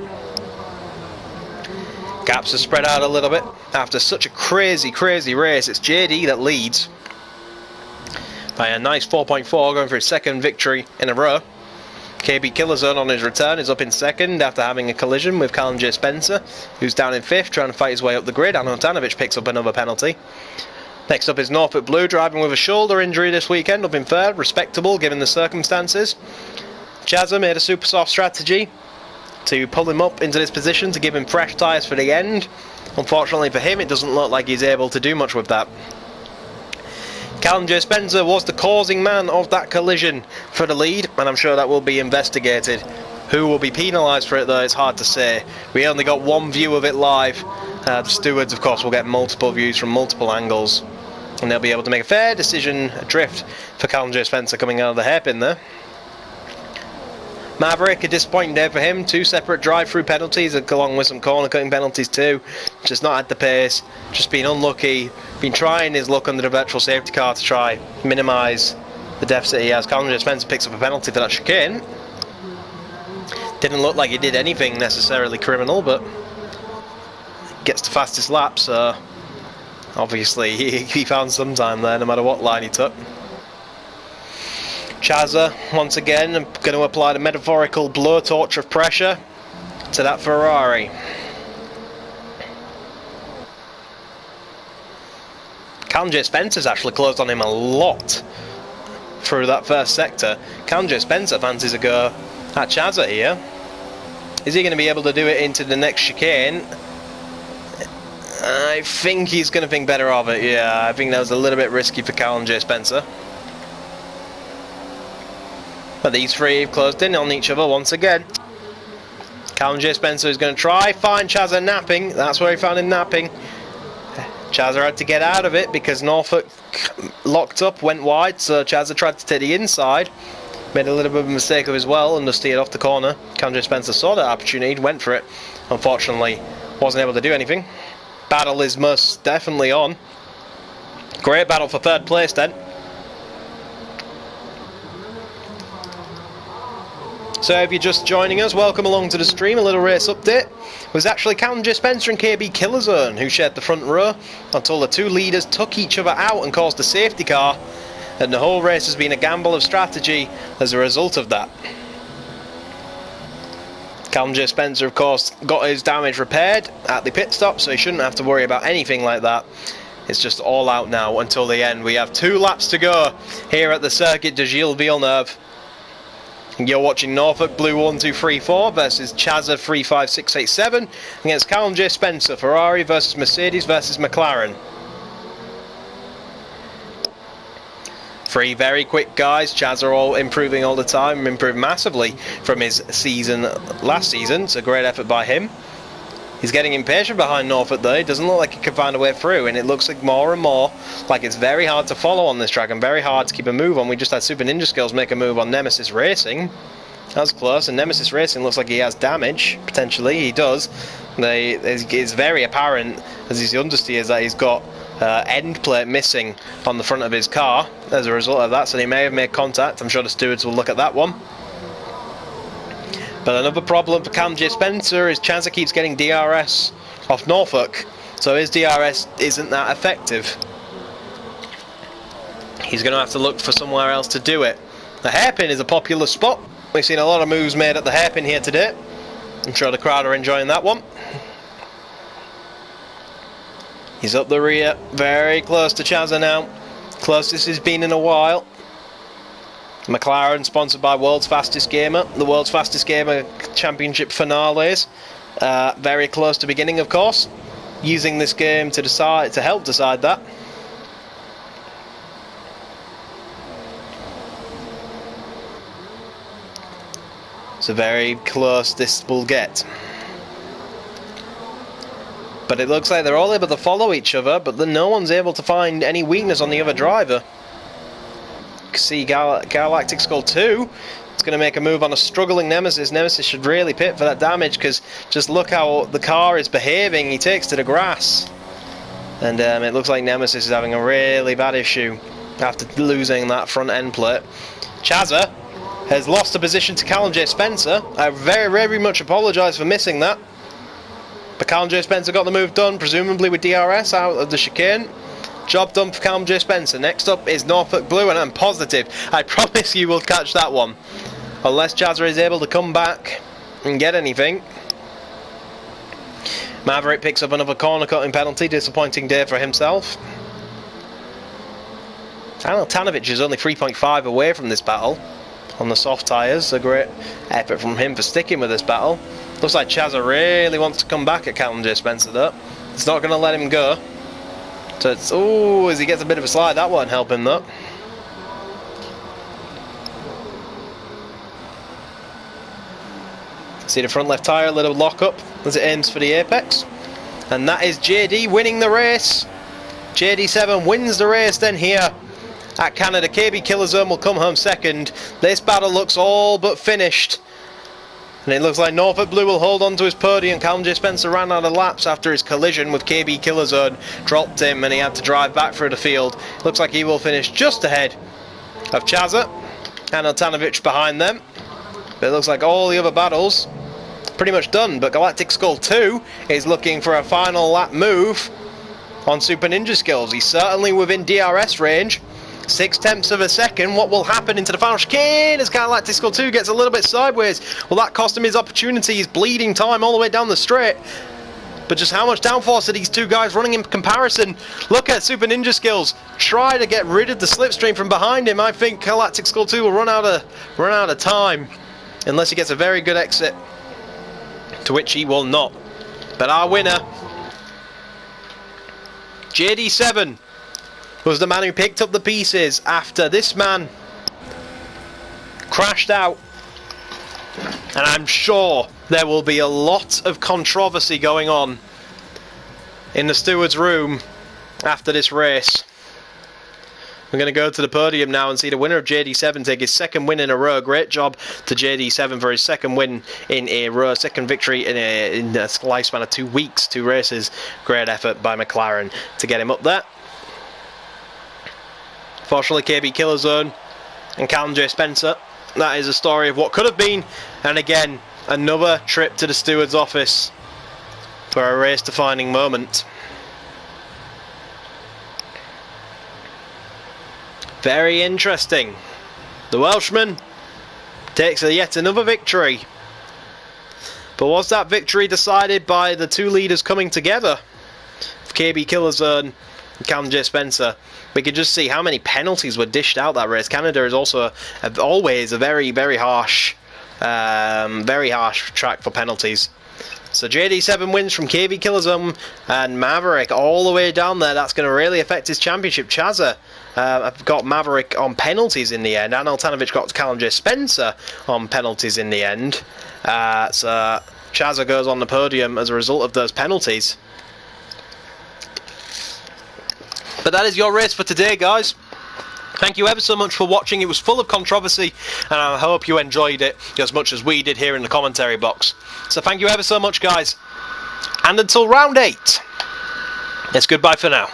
Gaps are spread out a little bit after such a crazy race. It's JD that leads by a nice 4.4, going for his second victory in a row. KB Killazone on his return is up in second after having a collision with Callum J. Spencer, who's down in fifth trying to fight his way up the grid. N.O.R.L picks up another penalty. Next up is Norfolk Blue, driving with a shoulder injury this weekend, up in third, respectable given the circumstances. Chazza made a super soft strategy to pull him up into this position to give him fresh tyres for the end. Unfortunately for him, it doesn't look like he's able to do much with that. Callum J. Spencer was the causing man of that collision for the lead, and I'm sure that will be investigated. Who will be penalised for it though, it's hard to say. We only got one view of it live. The stewards of course will get multiple views from multiple angles, and they'll be able to make a fair decision adrift for Callum J. Spencer coming out of the hairpin there. Maverick, a disappointing day for him. 2 separate drive-through penalties along with some corner cutting penalties too. Just not at the pace, just been unlucky, been trying his luck under the virtual safety car to try minimise the deficit he has. Callum J. Spencer picks up a penalty for that chicane. Didn't look like he did anything necessarily criminal, but gets the fastest lap, so obviously he found some time there no matter what line he took. Chazza, once again, going to apply the metaphorical blowtorch of pressure to that Ferrari. Callum J. Spencer's actually closed on him a lot through that first sector. Callum J. Spencer fancies a go at Chazza here. Is he going to be able to do it into the next chicane? I think he's going to think better of it, yeah. I think that was a little bit risky for Callum J. Spencer. But these three have closed in on each other once again. Callum J. Spencer is going to try find Chazza napping. That's where he found him napping. Chazza had to get out of it because Norfolk locked up, went wide, so Chazza tried to take the inside. Made a little bit of a mistake of as well and just steered off the corner. Callum J. Spencer saw that opportunity, went for it. Unfortunately, wasn't able to do anything. Battle is most definitely on. Great battle for third place then. So if you're just joining us, welcome along to the stream. A little race update. It was actually Callum J. Spencer and KB Killerzone who shared the front row until the two leaders took each other out and caused a safety car, and the whole race has been a gamble of strategy as a result of that. Callum J. Spencer of course got his damage repaired at the pit stop, so he shouldn't have to worry about anything like that. It's just all out now until the end. We have 2 laps to go here at the Circuit de Gilles Villeneuve. You're watching Norfolk Blue 1234 versus Chazza 35687 against Callum J. Spencer, Ferrari versus Mercedes versus McLaren. 3 very quick guys. Chazza all improving all the time, improved massively from his season last season. It's a great effort by him. He's getting impatient behind Norfolk though. It doesn't look like he can find a way through, and it looks like more and more like it's very hard to follow on this track and very hard to keep a move on. We just had Super Ninja Skills make a move on Nemesis Racing. That's close, and Nemesis Racing looks like he has damage, potentially. He does. It's very apparent as he's understeers that he's got end plate missing on the front of his car as a result of that, so he may have made contact. I'm sure the stewards will look at that one. But another problem for Callum J. Spencer is Chazza keeps getting DRS off Norfolk, so his DRS isn't that effective. He's going to have to look for somewhere else to do it. The hairpin is a popular spot. We've seen a lot of moves made at the hairpin here today. I'm sure the crowd are enjoying that one. He's up the rear, very close to Chazza now. Closest he's been in a while. McLaren, sponsored by World's Fastest Gamer, the World's Fastest Gamer Championship finales. Very close to beginning, of course. Using this game to help decide that. So very close this will get. But it looks like they're all able to follow each other, but then no one's able to find any weakness on the other driver. See Galactic Skull 2. It's going to make a move on a struggling Nemesis. Nemesis should really pit for that damage, because just look how the car is behaving. He takes to the grass. And it looks like Nemesis is having a really bad issue after losing that front end plate. Chazza has lost the position to Callum J. Spencer. I very, very much apologise for missing that. But Callum J. Spencer got the move done, presumably with DRS out of the chicane. Job done for Callum J. Spencer. Next up is Norfolk Blue, and I'm positive, I promise you will catch that one. Unless Chazza is able to come back and get anything. Maverick picks up another corner cutting penalty. Disappointing day for himself. Tanovic is only 3.5 away from this battle on the soft tyres. A great effort from him for sticking with this battle. Looks like Chazza really wants to come back at Callum J. Spencer though. It's not going to let him go. So it's, oh, as he gets a bit of a slide, that won't help him though. See the front left tyre, a little lock up as it aims for the apex. And that is JD winning the race. JD7 wins the race then here at Canada. xxkillshotzxx will come home second. This battle looks all but finished. And it looks like Norfolk Blue will hold on to his podium. Callum J. Spencer ran out of laps after his collision with xxkillshotzxx, dropped him and he had to drive back through the field. Looks like he will finish just ahead of Chazza and Altanovic behind them. But it looks like all the other battles pretty much done. But Galactic Skull 2 is looking for a final lap move on Super Ninja Skills. He's certainly within DRS range. 0.6 of a second. What will happen into the final chicane as Galactic Skull 2 gets a little bit sideways? Will that cost him his opportunity? He's bleeding time all the way down the straight. But just how much downforce are these two guys running in comparison? Look at Super Ninja Skills. Try to get rid of the slipstream from behind him. I think Galactic Skull 2 will run out of time unless he gets a very good exit, to which he will not. But our winner, JD7, was the man who picked up the pieces after this man crashed out. And I'm sure there will be a lot of controversy going on in the steward's room after this race. We're going to go to the podium now and see the winner of JD7 take his second win in a row. Great job to JD7 for his second win in a row, second victory in a lifespan of 2 weeks, 2 races. Great effort by McLaren to get him up there. Fortunately, xxkillshotzxx and Callum J. Spencer. That is a story of what could have been, and again, another trip to the steward's office for a race-defining moment. Very interesting. The Welshman takes yet another victory. But was that victory decided by the two leaders coming together? xxkillshotzxx and Callum J. Spencer. We could just see how many penalties were dished out that race. Canada is also always a very, very harsh track for penalties. So JD7 wins from xxkillshotzxx and Maverick all the way down there. That's going to really affect his championship. Chazza got Maverick on penalties in the end, and Altanovic got Callum J. Spencer on penalties in the end. So Chazza goes on the podium as a result of those penalties. But that is your race for today, guys. Thank you ever so much for watching. It was full of controversy, and I hope you enjoyed it as much as we did here in the commentary box. So thank you ever so much, guys. And until round 8, it's goodbye for now.